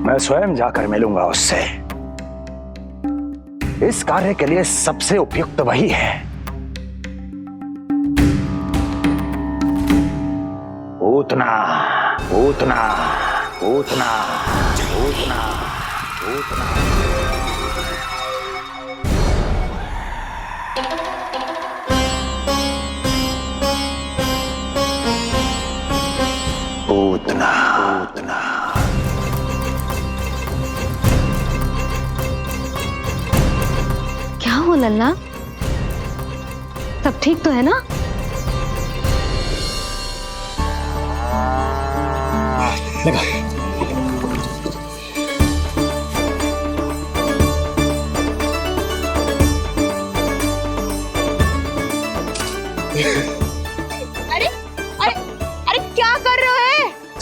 मैं स्वयं जाकर मिलूंगा उससे। इस कार्य के लिए सबसे उपयुक्त वही है। पूतना पूतना पूतना पूतना पूतना। पूतना पूतना। क्या हो लल्ला, सब ठीक तो है ना? लगा।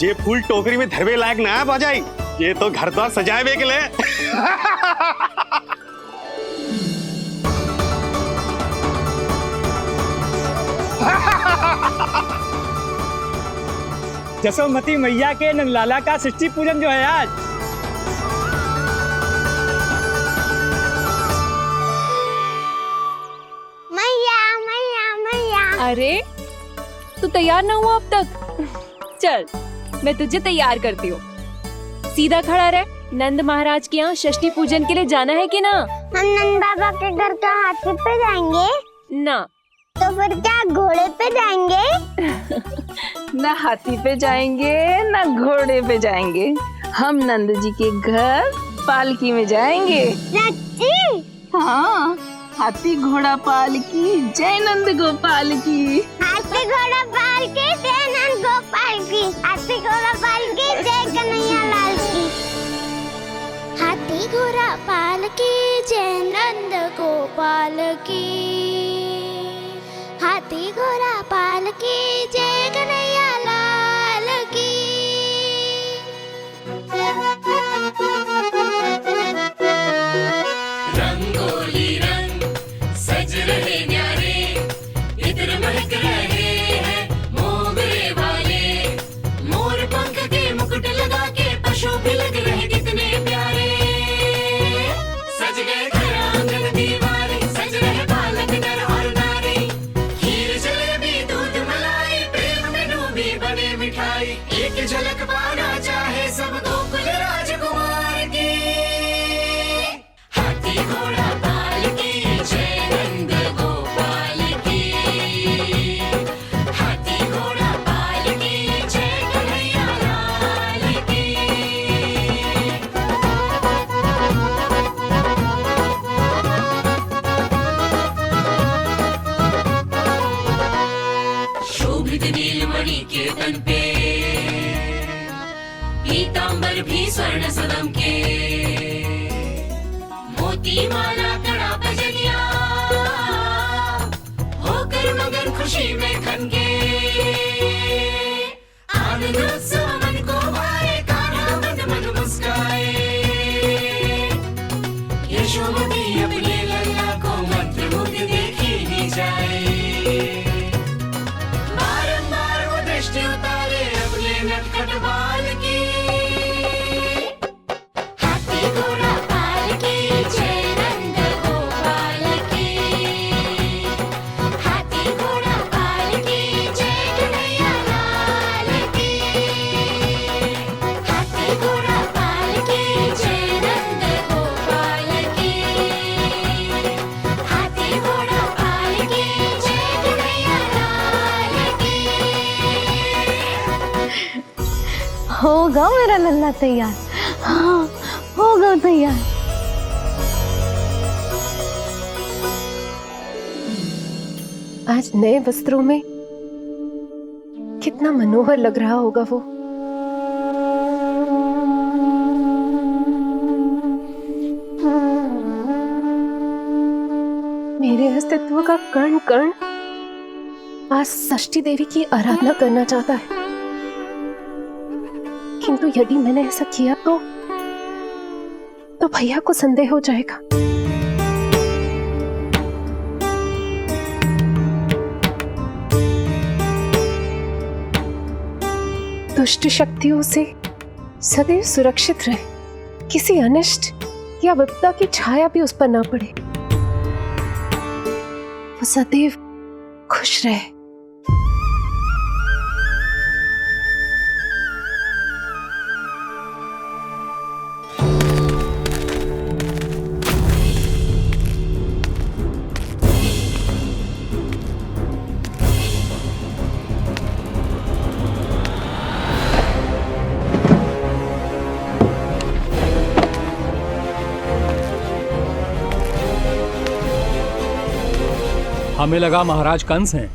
जे फूल टोकरी में धरवे लायक ना है बाजाई, ये तो घर द्वार सजाए बे के लिए। जसोमती मैया के नंदलाला का षष्ठी पूजन जो है आज। मैया मैया मैया। अरे तू तैयार ना हुआ अब तक? चल मैं तुझे तैयार करती हूँ। सीधा खड़ा रह। नंद महाराज के यहाँ षष्ठी पूजन के लिए जाना है कि ना? हम नंद बाबा के घर का हाथी पे जाएंगे ना। तो फिर क्या घोड़े पे जाएंगे? ना हाथी पे जाएंगे ना घोड़े पे जाएंगे, हम नंद जी के घर पालकी में जाएंगे। सच्ची? हाँ, हाथी घोड़ा पालकी जय नंद गोपाल की। हाथी घोड़ा पालकी जय नंद गोपाल की। हाथी घोड़ा पालकी जय कन्हैया लाल की। हाथी घोड़ा पालकी जय नंद गोपाल की। हाथी घोड़ा पालकी जय कन्हैया लाल की। रंगोली रंग सज रहे न्यारे, इधर महक रहे हैं मोगरे वाले। मोर पंख के मुकुट लगा के पशु भी लग रहे कितने प्यारे। सज गए घर आंगन दीवारे, सज रहे बालक नर और नारी। खीर जलेबी दूध मलाई, प्रेम में डूबी बने मिठाई। एक झलक पाना चाहे सब गोकुल राजकुमार की। हाथी घोड़ा पालकी जय नंद गोपाल की। हाथी घोड़ा पालकी जय कन्हैया लाल की। शोभित नीलमणि के तन पे, पीतांबर भी स्वर्ण सदम के। मोती माला कड़ा बजनिया, होकर मगन खुशी में खनके। आनंद उत्सव मन को भाए, कान्हा मन मन मुस्काए। यशोमती अपने लल्ला को मंत्रमुग्ध देखी ही जाए। बारंबार वो दृष्टि उतारे अपने नटखट बाल की। हाथी घोड़ा पालकी जय नंद गोपाल की। हाथी घोड़ा पालकी जय कन्हैया लाल की। हाथी घोड़ा पालकी जय नंद गोपाल की। हाथी घोड़ा पालकी जय कन्हैया लाल की। होगा मेरा लल्ला तैयार। हाँ होगा तैयार। आज नए वस्त्रों में कितना मनोहर लग रहा होगा वो। मेरे अस्तित्व का कण कण आज षष्ठी देवी की आराधना करना चाहता है, किंतु यदि मैंने ऐसा किया तो भैया को संदेह हो जाएगा। दुष्ट शक्तियों से सदैव सुरक्षित रहे, किसी अनिष्ट या विपदा की छाया भी उस पर ना पड़े, वो सदैव खुश रहे। हमें लगा महाराज कंस हैं,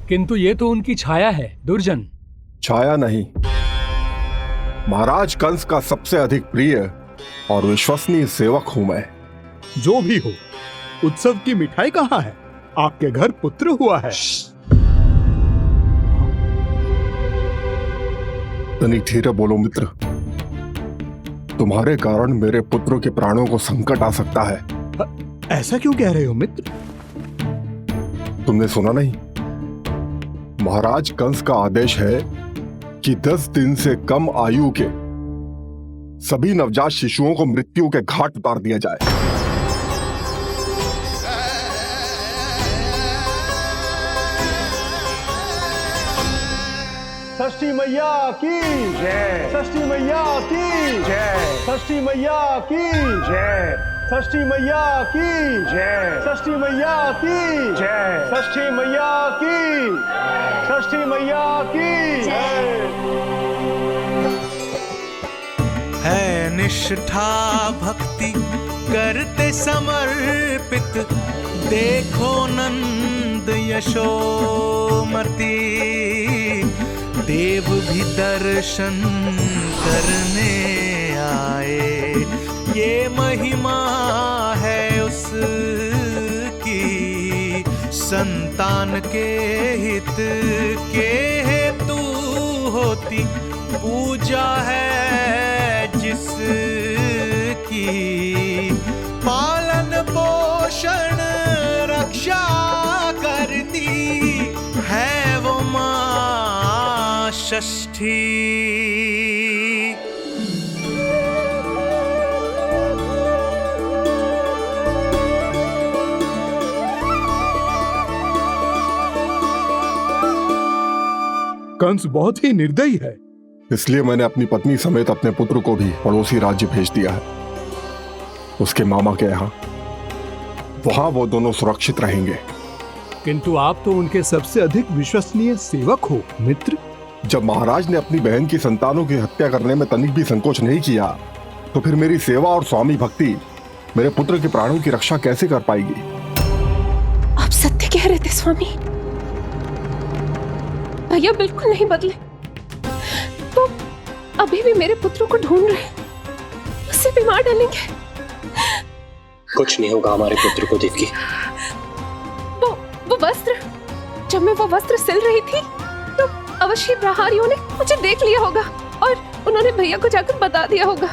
किंतु ये तो उनकी छाया है। दुर्जन छाया नहीं, महाराज कंस का सबसे अधिक प्रिय और विश्वसनीय सेवक हूं मैं। जो भी हो, उत्सव की मिठाई कहाँ है? आपके घर पुत्र हुआ है। तनिक धीरे बोलो मित्र। तुम्हारे कारण मेरे पुत्र के प्राणों को संकट आ सकता है। ऐसा क्यों कह रहे हो मित्र? तुमने सुना नहीं? महाराज कंस का आदेश है कि 10 दिन से कम आयु के सभी नवजात शिशुओं को मृत्यु के घाट उतार दिया जाए। षष्ठी मैया की जय। षष्ठी मैया की जय। षष्ठी मैया की जय। षष्ठी मैया की जय। षष्ठी मैया की जय। षष्ठी मैया की। षष्ठी मैया की जय। है निष्ठा भक्ति करते समर्पित, देखो नंद यशोमती, देव भी दर्शन करने आए। ये महिमा है उसकी, संतान के हित के हेतु होती पूजा है जिसकी। पालन पोषण रक्षा करती है वो माँ षष्ठी। कंस बहुत ही निर्दयी है। इसलिए मैंने अपनी पत्नी समेत अपने पुत्र को भी पड़ोसी राज्य भेज दिया है, उसके मामा के यहाँ। वहां वो दोनों सुरक्षित रहेंगे। किंतु आप तो उनके सबसे अधिक विश्वसनीय सेवक हो मित्र। जब महाराज ने अपनी बहन की संतानों की हत्या करने में तनिक भी संकोच नहीं किया, तो फिर मेरी सेवा और स्वामी भक्ति मेरे पुत्र के प्राणों की रक्षा कैसे कर पाएगी? आप सत्य कह रहे थे स्वामी। भैया बिल्कुल नहीं बदले, वो अभी भी मेरे पुत्र को ढूंढ रहे, उसे भी मार डालेंगे। कुछ नहीं होगा हमारे पुत्र को देवकी। वो वस्त्र, जब मैं वो वस्त्र सिल रही थी तो अवश्य प्रहारियों ने मुझे देख लिया होगा और उन्होंने भैया को जाकर बता दिया होगा।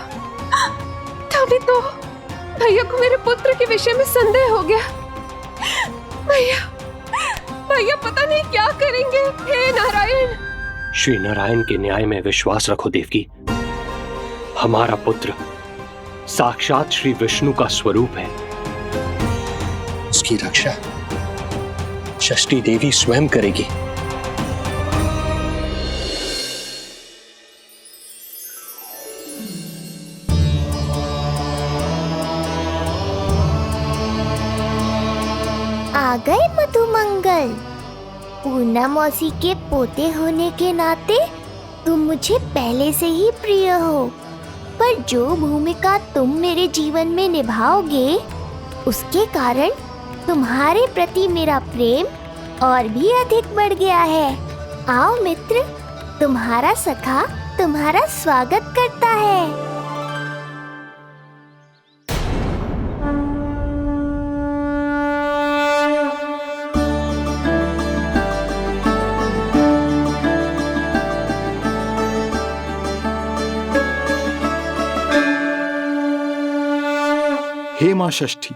तभी तो भैया को मेरे पुत्र के विषय में संदेह हो गया। भैया पता नहीं क्या करेंगे। हे नारायण। श्री नारायण के न्याय में विश्वास रखो देवकी। हमारा पुत्र साक्षात श्री विष्णु का स्वरूप है। उसकी रक्षा षष्ठी देवी स्वयं करेगी। आ गए मधुमंगल। पूर्णा मौसी के पोते होने के नाते तुम मुझे पहले से ही प्रिय हो, पर जो भूमिका तुम मेरे जीवन में निभाओगे उसके कारण तुम्हारे प्रति मेरा प्रेम और भी अधिक बढ़ गया है। आओ मित्र, तुम्हारा सखा तुम्हारा स्वागत करता है। हे मां षष्ठी,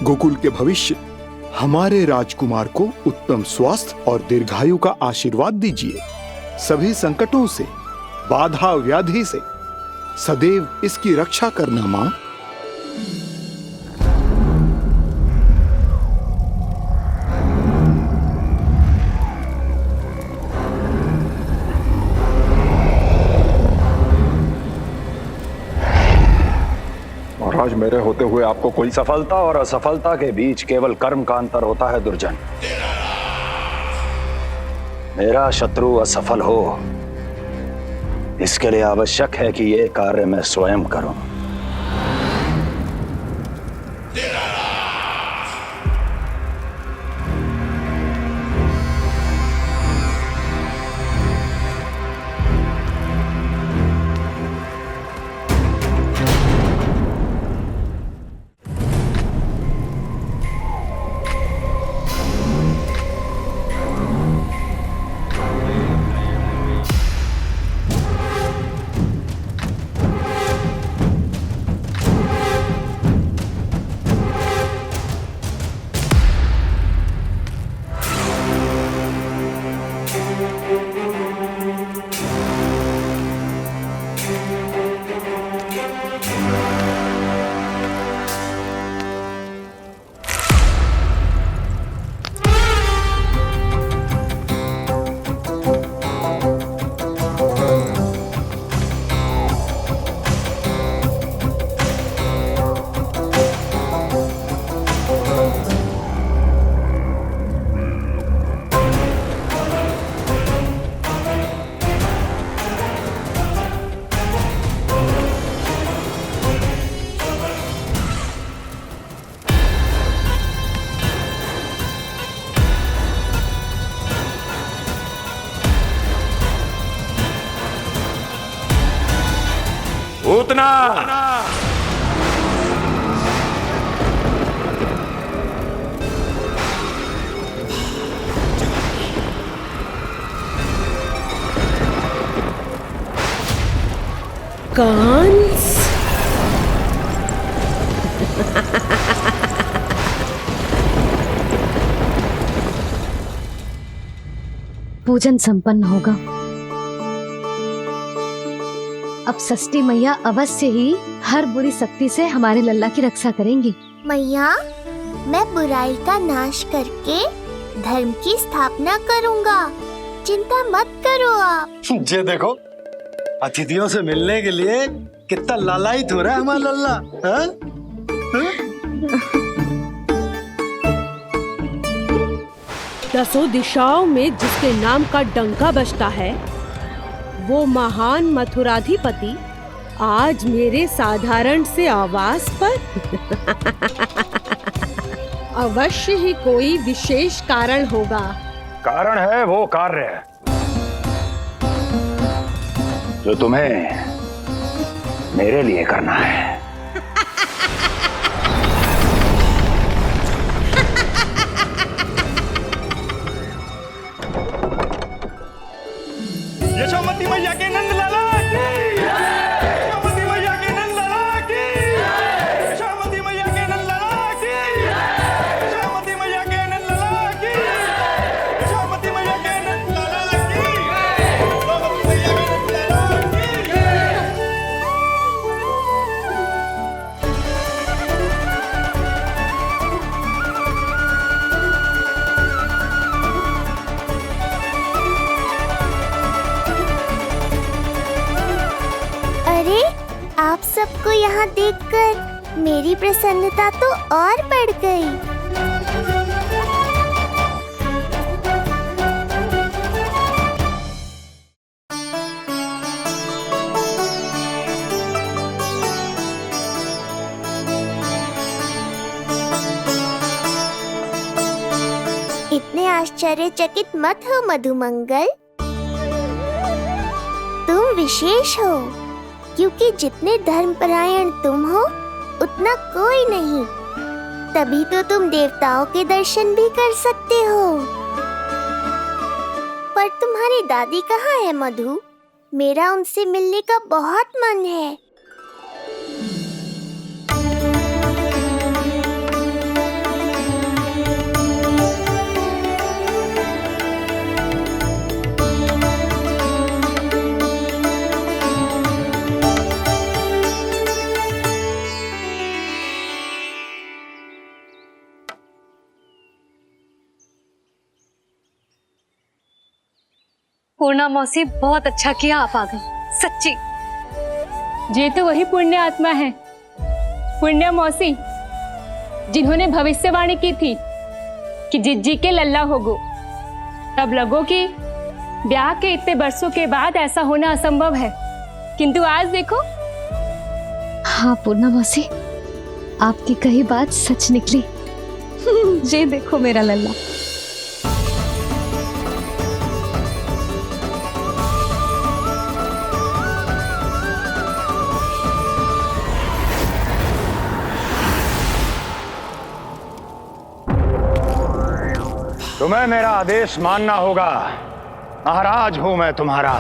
गोकुल के भविष्य हमारे राजकुमार को उत्तम स्वास्थ्य और दीर्घायु का आशीर्वाद दीजिए। सभी संकटों से, बाधा व्याधि से सदैव इसकी रक्षा करना मां। महाराज, मेरे होते हुए आपको कोई सफलता और असफलता के बीच केवल कर्म का अंतर होता है दुर्जन। मेरा शत्रु असफल हो, इसके लिए आवश्यक है कि यह कार्य मैं स्वयं करूं। पूतना, कंस। पूजन संपन्न होगा। अब षष्ठी मैया अवश्य ही हर बुरी शक्ति से हमारे लल्ला की रक्षा करेंगी। मैया, मैं बुराई का नाश करके धर्म की स्थापना करूंगा, चिंता मत करो आप। ये देखो, अतिथियों से मिलने के लिए कितना लालायित हो रहा है हमारा लल्ला। हाँ? दसों दिशाओं में जिसके नाम का डंका बजता है, वो महान मथुराधिपति आज मेरे साधारण से आवास पर। अवश्य ही कोई विशेष कारण होगा। कारण है वो कार्य जो तुम्हें मेरे लिए करना है। यशोमती मैया के नंद लाला की, यशोमती मैया के नंद लाला की, यशोमती मैया के नंद लाला की, यशोमती मैया के नंद लाला की, यशोमती मैया के नंद लाला की, यशोमती मैया के नंद लाला की। अरे, आप सबको यहाँ देखकर मेरी प्रसन्नता तो और बढ़ गई। इतने आश्चर्यचकित मत हो मधुमंगल, तुम विशेष हो, क्योंकि जितने धर्मपरायण तुम हो उतना कोई नहीं। तभी तो तुम देवताओं के दर्शन भी कर सकते हो। पर तुम्हारी दादी कहाँ है मधु? मेरा उनसे मिलने का बहुत मन है। पूर्णा मौसी, बहुत अच्छा किया आप आ गई, सच्ची। ये तो वही पुण्य आत्मा है, पुण्य मौसी, जिन्होंने भविष्यवाणी की थी कि जिज्जी के लल्ला होगो। तब लगो कि ब्याह के इतने बरसों के बाद ऐसा होना असंभव है, किंतु आज देखो। हाँ पूर्णा मौसी, आपकी कही बात सच निकली। ये देखो मेरा लल्ला। तुम्हें मेरा आदेश मानना होगा। महाराज हूं मैं तुम्हारा।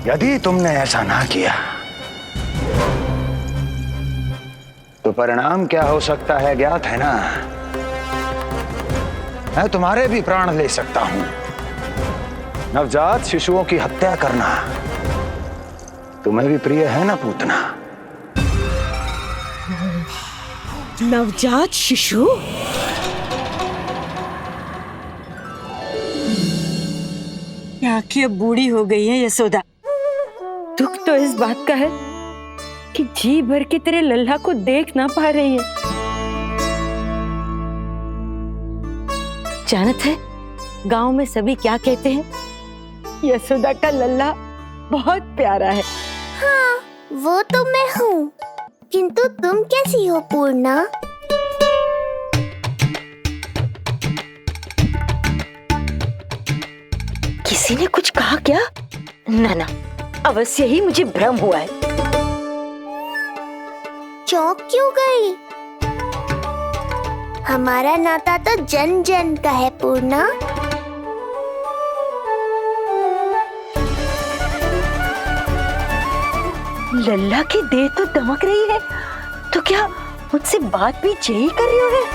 यदि तुमने ऐसा ना किया तो परिणाम क्या हो सकता है ज्ञात है ना? मैं तुम्हारे भी प्राण ले सकता हूं। नवजात शिशुओं की हत्या करना तुम्हें भी प्रिय है ना पूतना? नवजात शिशु? आखिर बूढ़ी हो गई है यशोदा। दुख तो इस बात का है कि जी भर के तेरे लल्ला को देख ना पा रही है। जानत है गांव में सभी क्या कहते हैं? यशोदा का लल्ला बहुत प्यारा है। हाँ, वो तो मैं हूँ, किंतु तुम कैसी हो पूर्णा? किसी ने कुछ कहा क्या? ना ना, अवश्य ही मुझे भ्रम हुआ है। चौंक क्यों गई? हमारा नाता तो जन जन का है पूर्णा। लल्ला की देह तो दमक रही है, तो क्या मुझसे बात भी यही कर रही हो?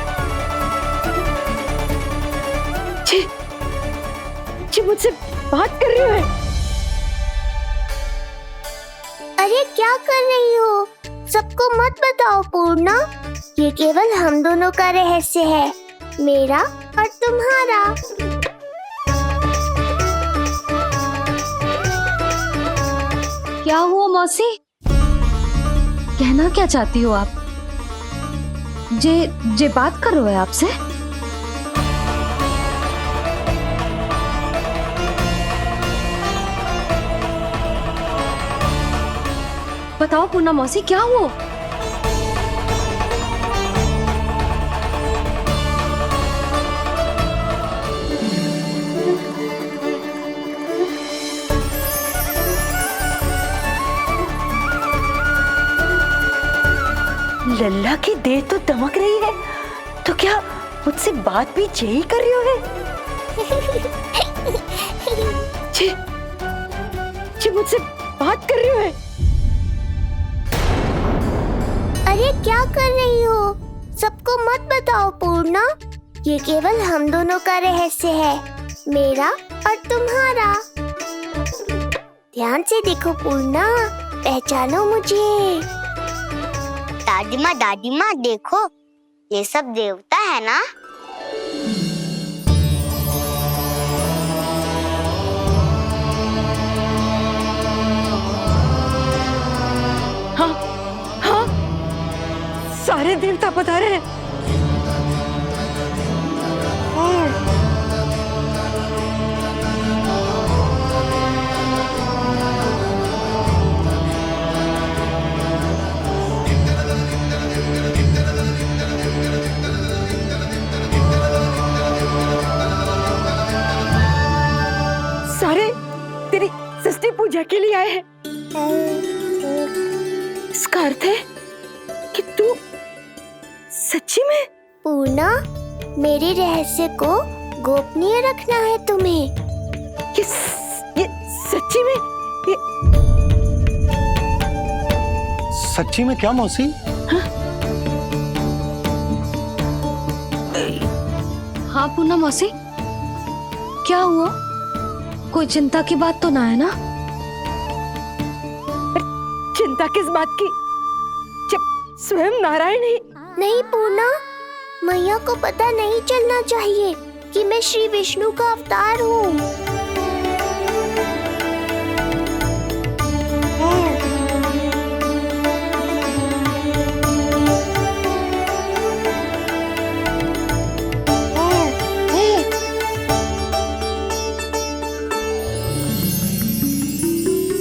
जी, जी मुझसे बात कर रही हो? अरे क्या कर रही हो? सबको मत बताओ पूर्णा, ये केवल हम दोनों का रहस्य है, मेरा और तुम्हारा। क्या हुआ मौसी? कहना क्या चाहती हो आप? जे बात कर रहे हो आपसे? बताओ पूर्णा मौसी, क्या हुआ? लल्ला की देह तो दमक रही है, तो क्या मुझसे बात भी यही कर रही हो? जी, जी मुझसे बात कर रही हो? अरे क्या कर रही हो? सबको मत बताओ पूर्णा, ये केवल हम दोनों का रहस्य है, मेरा और तुम्हारा। ध्यान से देखो पूर्णा, पहचानो मुझे। दादी माँ देखो, ये सब देवता है ना? हाँ, हाँ, सारे देवता पधारे हैं। सारे तेरी षष्ठी पूजा के लिए आए हैं। इसका अर्थ है कि तू सच्ची में? पूर्णा, मेरे रहस्य को गोपनीय रखना है तुम्हें। ये सच्ची में? सच्ची में क्या मौसी? हाँ पूर्णा मौसी, क्या हुआ? कोई चिंता की बात तो ना है ना? चिंता किस बात की, जब स्वयं नारायण ही। नहीं पूर्णा, मैया को पता नहीं चलना चाहिए कि मैं श्री विष्णु का अवतार हूँ।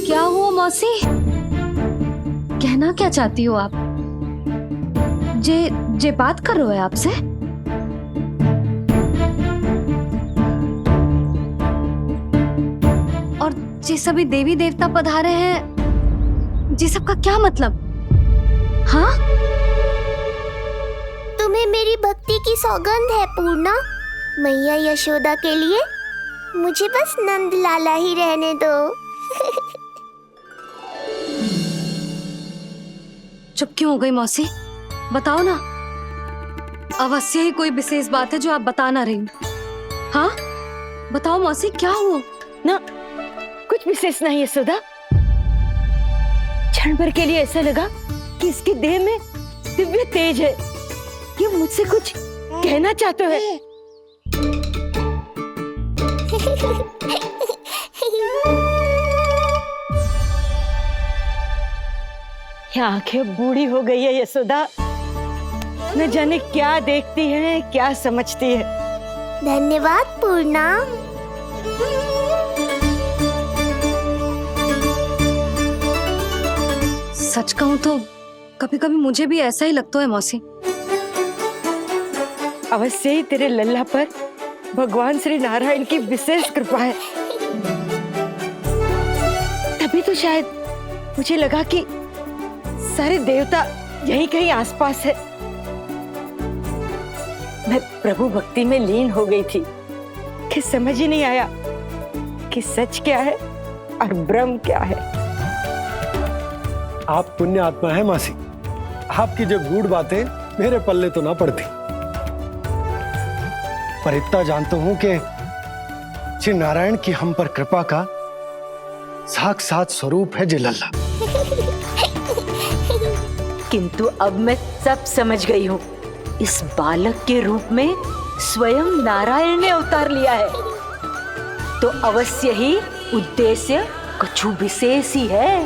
क्या हुआ मौसी? कहना क्या चाहती हो आप? जे बात कर रहे हो आपसे? और जे सभी देवी देवता पधारे हैं, जी सबका क्या मतलब? हाँ? तुम्हें मेरी भक्ति की सौगंध है पूर्णा। मैया यशोदा के लिए मुझे बस नंद लाला ही रहने दो। चुप क्यों हो गई मौसी? बताओ ना, अवश्य ही कोई विशेष बात है जो आप बता ना रही। हाँ बताओ मौसी, क्या हुआ? ना, कुछ विशेष नहीं है सुधा। क्षण भर के लिए ऐसा लगा कि इसकी देह में दिव्य तेज है, ये मुझसे कुछ कहना चाहते है। क्या आंखें बूढ़ी हो गई है यशोदा, न जाने क्या देखती है, क्या समझती है। धन्यवाद पूर्णा। सच कहूं तो कभी कभी मुझे भी ऐसा ही लगता है मौसी। अवश्य ही तेरे लल्ला पर भगवान श्री नारायण की विशेष कृपा है, तभी तो शायद मुझे लगा कि सारे देवता यहीं कहीं आसपास है। मैं प्रभु भक्ति में लीन हो गई थी कि समझ ही नहीं आया कि सच क्या है और भ्रम क्या है। आप पुण्य आत्मा है मासी, आपकी जो गूढ़ बातें मेरे पल्ले तो ना पड़ती, पर इतना जानता हूं कि श्री नारायण की हम पर कृपा का साक्षात स्वरूप है जी लल्ला। किंतु अब मैं सब समझ गई हूँ। इस बालक के रूप में स्वयं नारायण ने अवतार लिया है, तो अवश्य ही उद्देश्य कुछ विशेष ही है।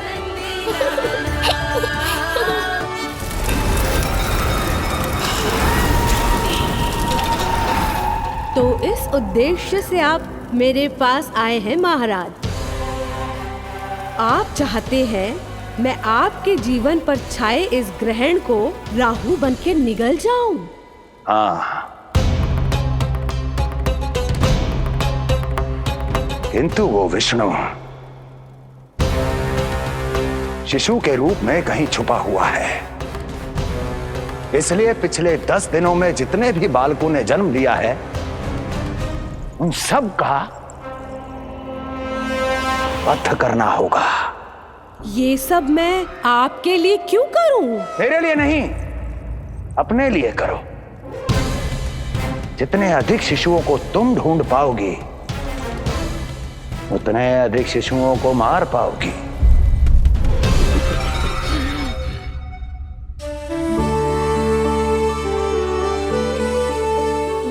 तो इस उद्देश्य से आप मेरे पास आए हैं महाराज। आप चाहते हैं मैं आपके जीवन पर छाए इस ग्रहण को राहु बन के निगल जाऊं? हाँ, किंतु वो विष्णु शिशु के रूप में कहीं छुपा हुआ है, इसलिए पिछले 10 दिनों में जितने भी बालकों ने जन्म लिया है उन सब का वध करना होगा। ये सब मैं आपके लिए क्यों करूं? मेरे लिए नहीं, अपने लिए करो। जितने अधिक शिशुओं को तुम ढूंढ पाओगी उतने अधिक शिशुओं को मार पाओगी।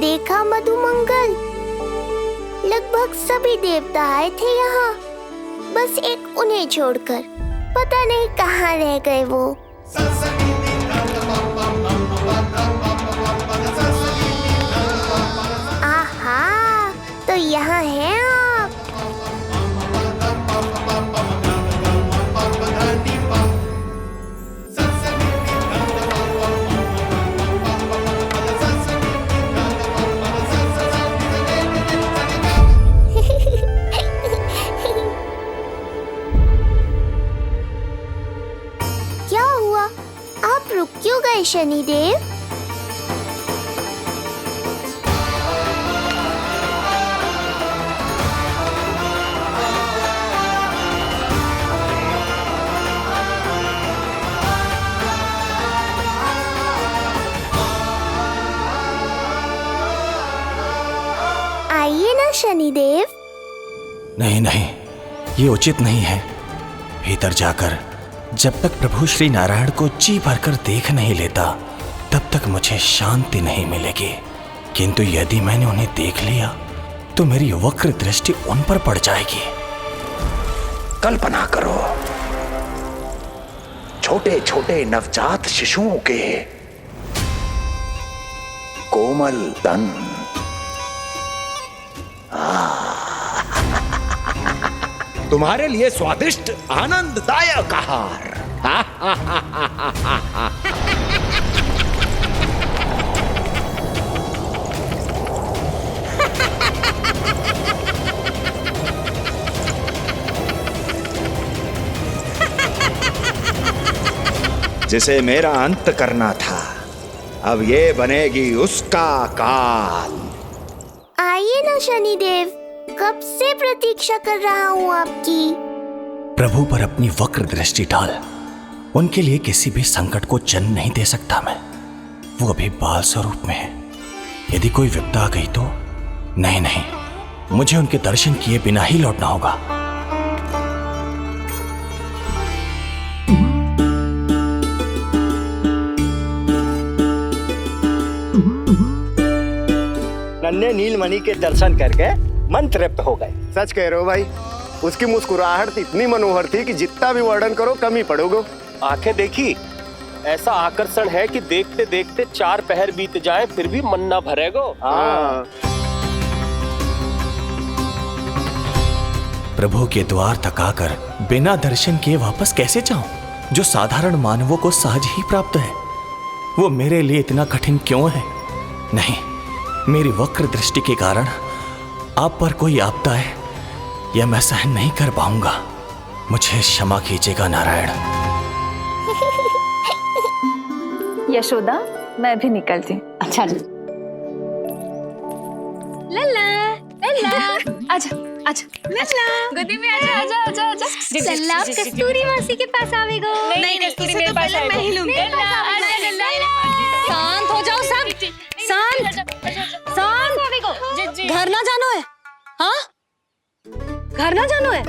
देखा मधुमंगल, लगभग सभी देवता आए थे यहाँ, बस एक उन्हें छोड़कर। पता नहीं कहाँ रह गए वो। आहा, तो यहाँ हैं आप। क्या हुआ? आप रुक क्यों गए शनिदेव? आइए ना शनिदेव। नहीं नहीं, ये उचित नहीं है। भीतर जाकर जब तक प्रभु श्री नारायण को जी भरकर देख नहीं लेता तब तक मुझे शांति नहीं मिलेगी। किंतु यदि मैंने उन्हें देख लिया तो मेरी वक्र दृष्टि उन पर पड़ जाएगी। कल्पना करो, छोटे छोटे नवजात शिशुओं के कोमल तन, तुम्हारे लिए स्वादिष्ट आनंददायक आहार। जिसे मेरा अंत करना था, अब ये बनेगी उसका काल। आइए ना शनिदेव, कब से प्रतीक्षा कर रहा हूँ आपकी। प्रभु पर अपनी वक्र दृष्टि डाल, उनके लिए किसी भी संकट को जन्म नहीं दे सकता मैं। वो अभी बाल स्वरूप में है। यदि कोई विपदा आ गई तो नहीं नहीं, मुझे उनके दर्शन किए बिना ही लौटना होगा। नन्हे नीलमणि के दर्शन करके मन तृप्त हो गए। सच कह रहे हो भाई, उसकी मुस्कुराहट इतनी मनोहर थी कि जितना भी वर्णन करो कम ही पड़ोगे। आंखें देखी, ऐसा आकर्षण है कि देखते देखते 4 पहर बीत जाए फिर भी मन ना भरेगो। हाँ। प्रभु के द्वार तक आकर बिना दर्शन किए वापस कैसे जाऊं, जो साधारण मानवों को सहज ही प्राप्त है। वो मेरे लिए इतना कठिन क्यों है? नहीं, मेरी वक्र दृष्टि के कारण आप पर कोई आपदा है यह मैं सहन नहीं कर पाऊंगा। मुझे क्षमा कीजिएगा नारायण। यशोदा, मैं भी निकलती हूँ। अच्छा जी। लल्ला लल्ला आजा आजा लल्ला गोदी में आजा आजा आजा आजा सलाम कस्तूरी मासी के पास आवेगो। नहीं कस्तूरी मेरे पास आएगा। मैं ही लूंगी। शांत हो जाओ सब, शांत शांत। घर ना जानो है? हाँ, घर ना जानो है?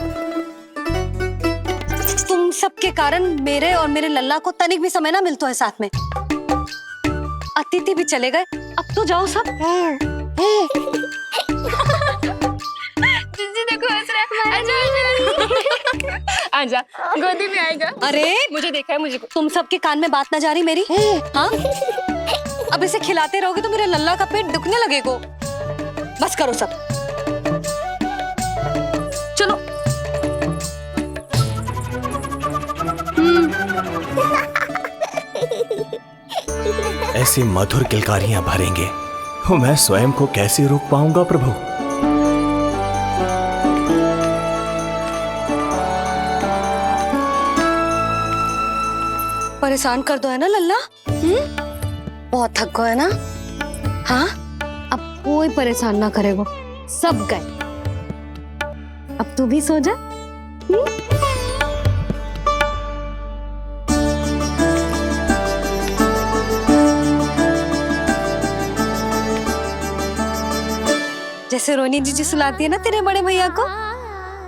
तुम सबके कारण मेरे और मेरे लल्ला को तनिक भी समय ना मिलता है साथ में। अतिथि भी चले गए, अब तो जाओ सब। जिजी देखो हंस रहा है। आजा आजा गोदी में आएगा। अरे मुझे देखा है, मुझे तुम सबके कान में बात ना जा रही मेरी? हाँ, अब इसे खिलाते रहोगे तो मेरे लल्ला का पेट दुखने लगेगा। बस करो सब, चलो। ऐसी मधुर किलकारियां भरेंगे तो मैं स्वयं को कैसे रोक पाऊंगा प्रभु? परेशान कर दो है ना लल्ला? बहुत थक गए ना? हाँ, अब कोई परेशान ना करेगा, सब गए। अब तू भी सो जा। जैसे रोनी जीजी सुलाती है ना तेरे बड़े भैया को,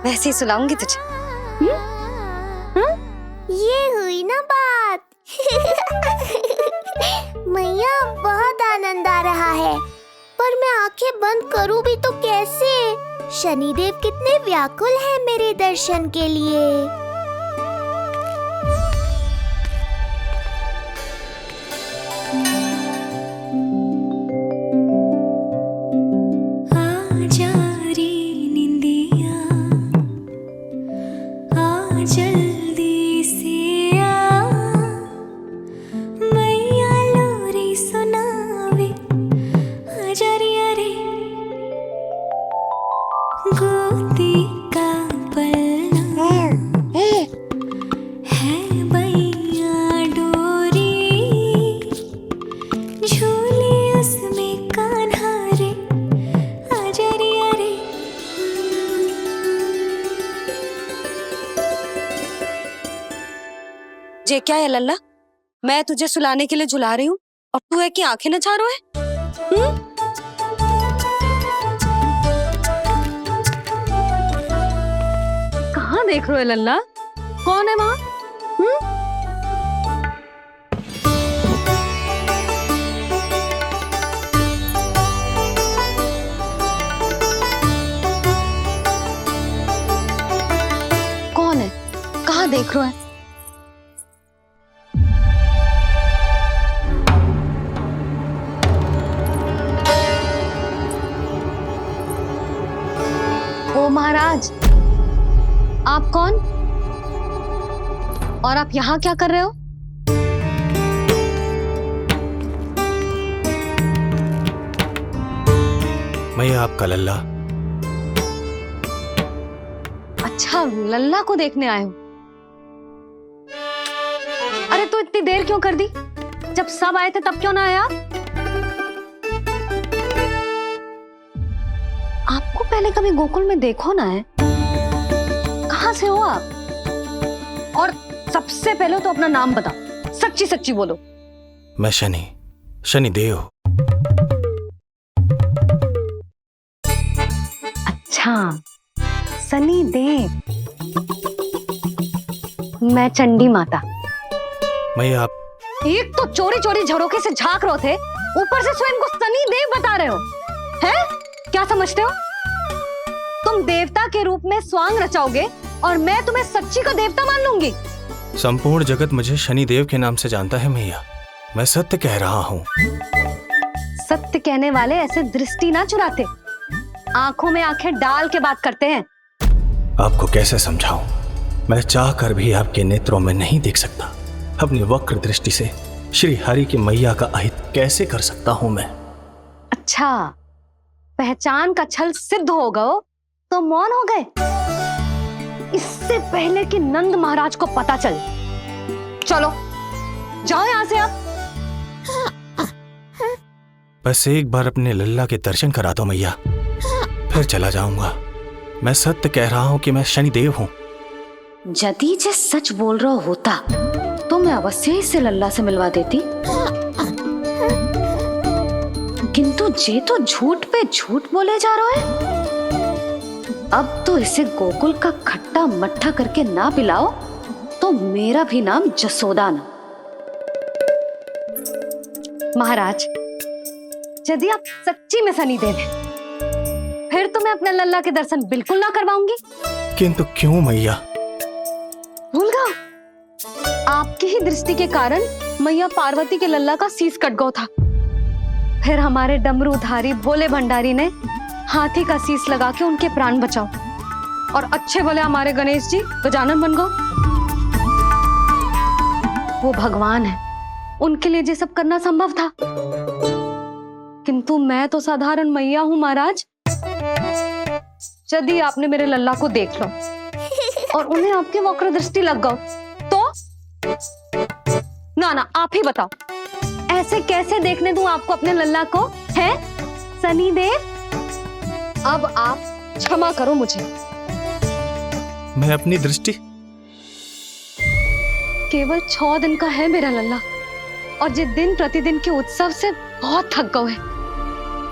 वैसे ही सुलाऊंगी तुझे। ये हुई ना बात। मैया, बहुत आनंद आ रहा है, पर मैं आंखें बंद करूं भी तो कैसे? शनिदेव कितने व्याकुल हैं मेरे दर्शन के लिए। ये क्या है लल्ला? मैं तुझे सुलाने के लिए झुला रही हूँ और तू है कि आंखें नचा रहा है? कहाँ देख रहे हो लल्ला? कौन है वहाँ? कौन है? कहाँ देख रहे हो? ओ महाराज, आप कौन और आप यहाँ क्या कर रहे हो? मैं आपका लल्ला। अच्छा, लल्ला को देखने आए हो? अरे तो इतनी देर क्यों कर दी? जब सब आए थे तब क्यों ना आए आप? आपको पहले कभी गोकुल में देखो ना है? कहाँ से हो आप? और सबसे पहले तो अपना नाम बताओ, सच्ची सच्ची बोलो। मैं शनिदेव। अच्छा, शनिदेव। मैं चंडी माता। मैं आप एक तो चोरी चोरी झरोखे से झांक रहे थे, ऊपर से स्वयं को शनिदेव बता रहे हो, हैं? क्या समझते हो? तुम देवता के रूप में स्वांग रचाओगे और मैं तुम्हें सच्ची का देवता मान लूंगी? संपूर्ण जगत मुझे शनिदेव के नाम से जानता है मैया। मैं सत्य कह रहा हूँ। सत्य कहने वाले ऐसे दृष्टि ना चुराते, आंखों में आंखें डाल के बात करते हैं। आपको कैसे समझाऊं? मैं चाह कर भी आपके नेत्रों में नहीं देख सकता। अपनी वक्र दृष्टि से श्री हरि की मैया का अहित कैसे कर सकता हूं मैं? अच्छा, पहचान का छल सिद्ध हो गया तो मौन हो गए? इससे पहले कि नंद महाराज को पता चले। चलो जाओ यहां से आप। बस एक बार अपने लल्ला के दर्शन करा दो मैया, फिर चला जाऊंगा। मैं सत्य कह रहा हूं कि मैं शनिदेव हूं। यदि जे सच बोल रहा होता तो मैं अवश्य ही इसे लल्ला से मिलवा देती, किंतु जे तो झूठ पे झूठ बोले जा रहा है। अब तो इसे गोकुल का खट्टा मट्ठा करके ना पिलाओ तो मेरा भी नाम जसोदा ना। महाराज, यदि आप सच्ची में शनिदेव हैं, फिर तो मैं अपने लल्ला के दर्शन बिल्कुल ना करवाऊंगी। किंतु क्यों मैया? भूल गए? आपकी ही दृष्टि के कारण मैया पार्वती के लल्ला का शीश कट गया था। फिर हमारे डमरूधारी भोले भंडारी ने हाथी का शीश लगा के उनके प्राण बचाओ, और अच्छे भले हमारे गणेश जी गजानन बन गए। वो भगवान है, उनके लिए ये सब करना संभव था, किंतु मैं तो साधारण मैया हूं महाराज। यदि आपने मेरे लल्ला को देख लो और उन्हें आपकी वक्र दृष्टि लग गई तो ना आप ही बताओ, ऐसे कैसे देखने दूं आपको अपने लल्ला को? है शनिदेव, अब आप क्षमा करो मुझे। मैं अपनी दृष्टि? केवल 6 दिन का है मेरा लल्ला, और जिस दिन प्रतिदिन के उत्सव से बहुत थक गए,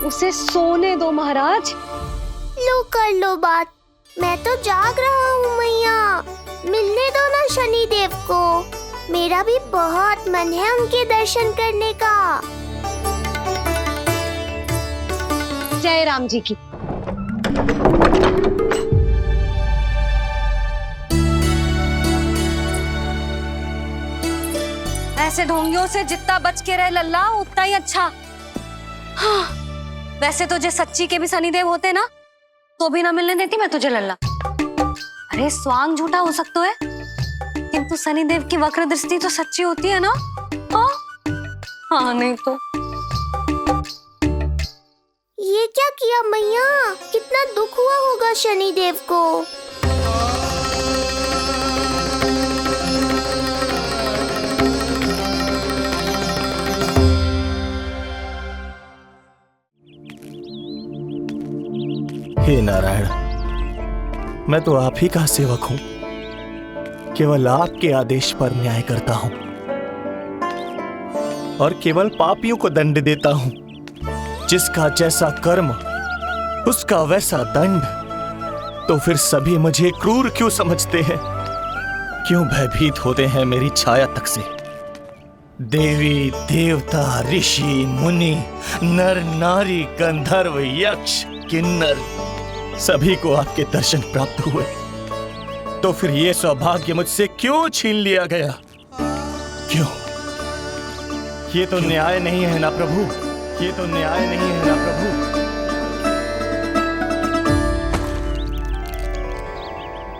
उसे सोने दो महाराज। लो कर लो बात, मैं तो जाग रहा हूँ मैया। मिलने दो ना शनिदेव को, मेरा भी बहुत मन है उनके दर्शन करने का। जय राम जी की। ऐसे ढोंगियों से जितना बच के रहे लल्ला उतना ही अच्छा। हाँ, वैसे तो जे सच्ची के भी शनिदेव होते ना तो भी ना मिलने देती मैं तुझे लल्ला। अरे स्वांग झूठा हो सकता है, किंतु शनिदेव की वक्र दृष्टि तो सच्ची होती है ना। हाँ नहीं तो। ये क्या किया मैया? कितना दुख हुआ होगा शनिदेव को। हे नारायण, मैं तो आप ही का सेवक हूं, केवल आपके आदेश पर न्याय करता हूं और केवल पापियों को दंड देता हूं। जिसका जैसा कर्म उसका वैसा दंड। तो फिर सभी मुझे क्रूर क्यों समझते हैं? क्यों भयभीत होते हैं मेरी छाया तक से? देवी देवता ऋषि मुनि नर नारी गंधर्व यक्ष किन्नर सभी को आपके दर्शन प्राप्त हुए, तो फिर ये सौभाग्य मुझसे क्यों छीन लिया गया? क्यों? ये तो न्याय नहीं है ना प्रभु, ये तो न्याय नहीं है ना प्रभु।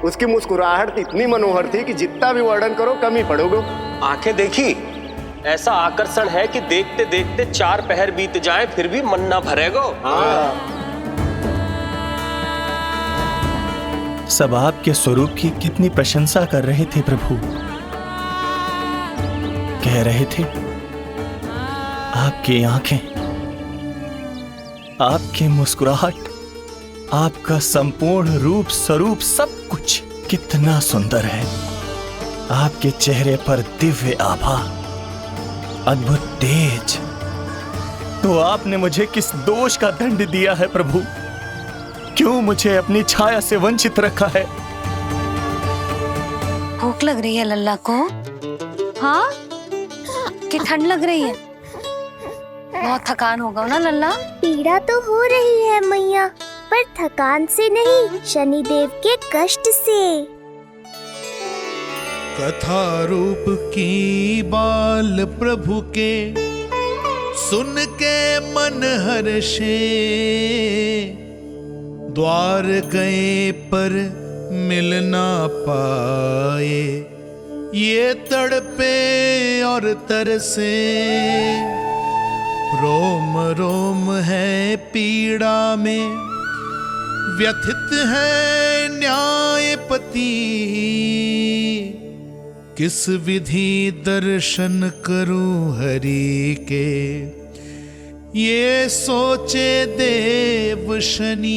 उसकी मुस्कुराहट इतनी मनोहर थी कि जितना भी वर्णन करो कम ही पड़ोगे। आंखें देखी, ऐसा आकर्षण है कि देखते देखते 4 पहर बीत जाए फिर भी मन ना भरेगो। सब आपके स्वरूप की कितनी प्रशंसा कर रहे थे प्रभु। कह रहे थे आपकी आंखें, आपकी मुस्कुराहट, आपका संपूर्ण रूप स्वरूप सब कुछ कितना सुंदर है। आपके चेहरे पर दिव्य आभा, अद्भुत तेज। तो आपने मुझे किस दोष का दंड दिया है प्रभु? क्यों मुझे अपनी छाया से वंचित रखा है? भूख लग रही है लल्ला को? हाँ, कि ठंड लग रही है? बहुत थकान होगा ना लल्ला? पीड़ा तो हो रही है मैया, पर थकान से नहीं, शनिदेव के कष्ट से। कथा रूप की बाल प्रभु के सुन के मन हर्षे, द्वार गए पर मिल ना पाए, ये तड़पे और तरसे, रोम रोम है पीड़ा में, व्यथित है न्याय पति किस विधि दर्शन करूं हरि के, ये सोचे देव शनि।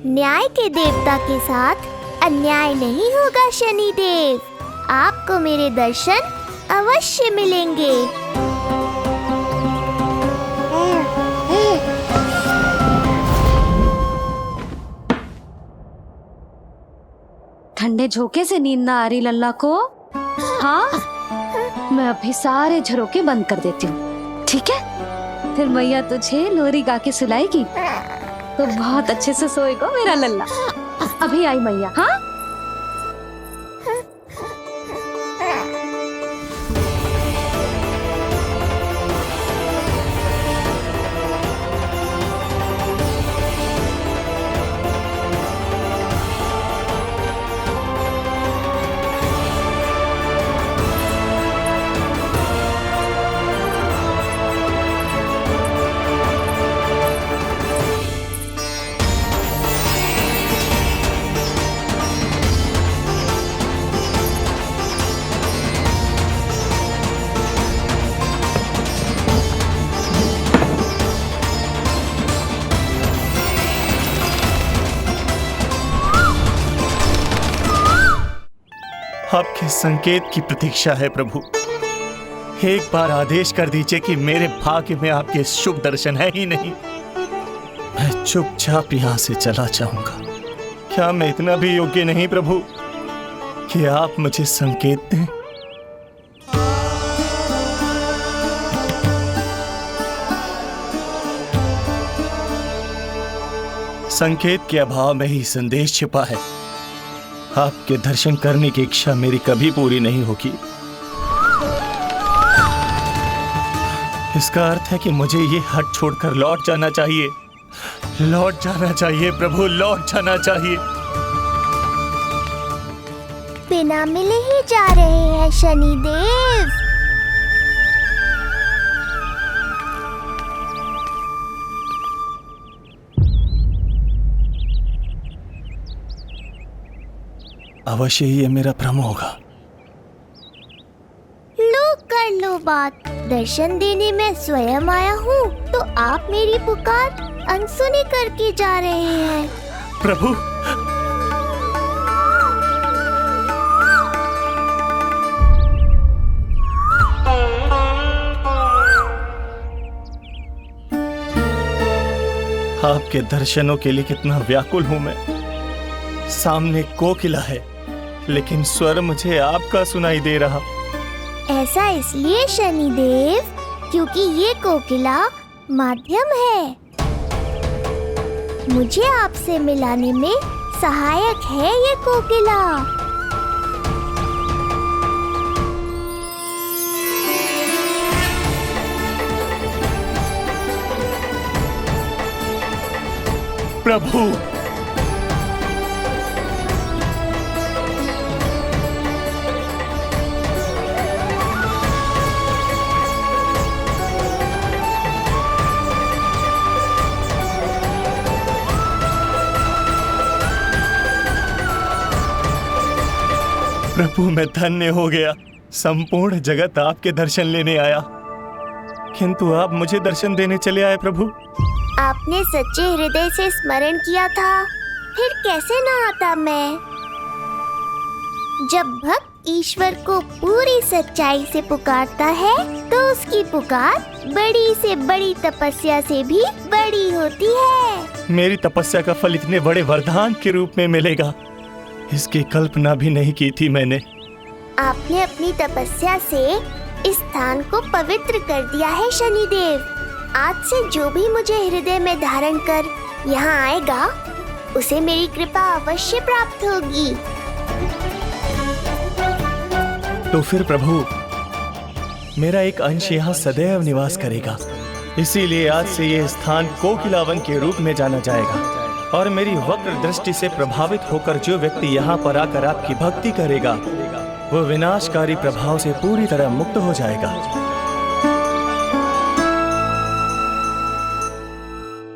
न्याय के देवता के साथ अन्याय नहीं होगा शनि देव। आपको मेरे दर्शन अवश्य मिलेंगे। ठंडे झोंके से नींद ना आ रही लल्ला को? हाँ, मैं अभी सारे झरोके बंद कर देती हूँ, ठीक है? फिर मैया तुझे लोरी गा के सुलाएगी तो बहुत अच्छे से सोएगा मेरा लल्ला। अभी आई मैया। हाँ, आपके संकेत की प्रतीक्षा है प्रभु। एक बार आदेश कर दीजिए कि मेरे भाग्य में आपके शुभ दर्शन है ही नहीं, मैं चुपचाप यहाँ से चला जाऊंगा। क्या मैं इतना भी योग्य नहीं प्रभु कि आप मुझे संकेत दें? संकेत के अभाव में ही संदेश छिपा है। आपके दर्शन करने की इच्छा मेरी कभी पूरी नहीं होगी। इसका अर्थ है कि मुझे ये हट छोड़कर लौट जाना चाहिए। लौट जाना चाहिए प्रभु, लौट जाना चाहिए। बिना मिले ही जा रहे हैं शनिदेव। अवश्य ही ये मेरा भ्रम होगा। लो कर लो बात। दर्शन देने मैं स्वयं आया हूँ तो आप मेरी पुकार अनसुनी करके जा रहे हैं। प्रभु, आपके दर्शनों के लिए कितना व्याकुल हूँ मैं। सामने कोकिला है लेकिन स्वर मुझे आपका सुनाई दे रहा। ऐसा इसलिए शनिदेव क्योंकि ये कोकिला माध्यम है। मुझे आपसे मिलाने में सहायक है ये कोकिला। प्रभु, प्रभु मैं धन्य हो गया। संपूर्ण जगत आपके दर्शन लेने आया, किंतु आप मुझे दर्शन देने चले आए प्रभु। आपने सच्चे हृदय से स्मरण किया था, फिर कैसे न आता मैं। जब भक्त ईश्वर को पूरी सच्चाई से पुकारता है तो उसकी पुकार बड़ी से बड़ी तपस्या से भी बड़ी होती है। मेरी तपस्या का फल इतने बड़े वरदान के रूप में मिलेगा, इसकी कल्पना भी नहीं की थी मैंने। आपने अपनी तपस्या से इस स्थान को पवित्र कर दिया है शनिदेव। आज से जो भी मुझे हृदय में धारण कर यहाँ आएगा उसे मेरी कृपा अवश्य प्राप्त होगी। तो फिर प्रभु, मेरा एक अंश यहाँ सदैव निवास करेगा। इसीलिए आज से ये स्थान कोकिलावन के रूप में जाना जाएगा और मेरी वक्र दृष्टि से प्रभावित होकर जो व्यक्ति यहाँ पर आकर आपकी भक्ति करेगा वो विनाशकारी प्रभाव से पूरी तरह मुक्त हो जाएगा।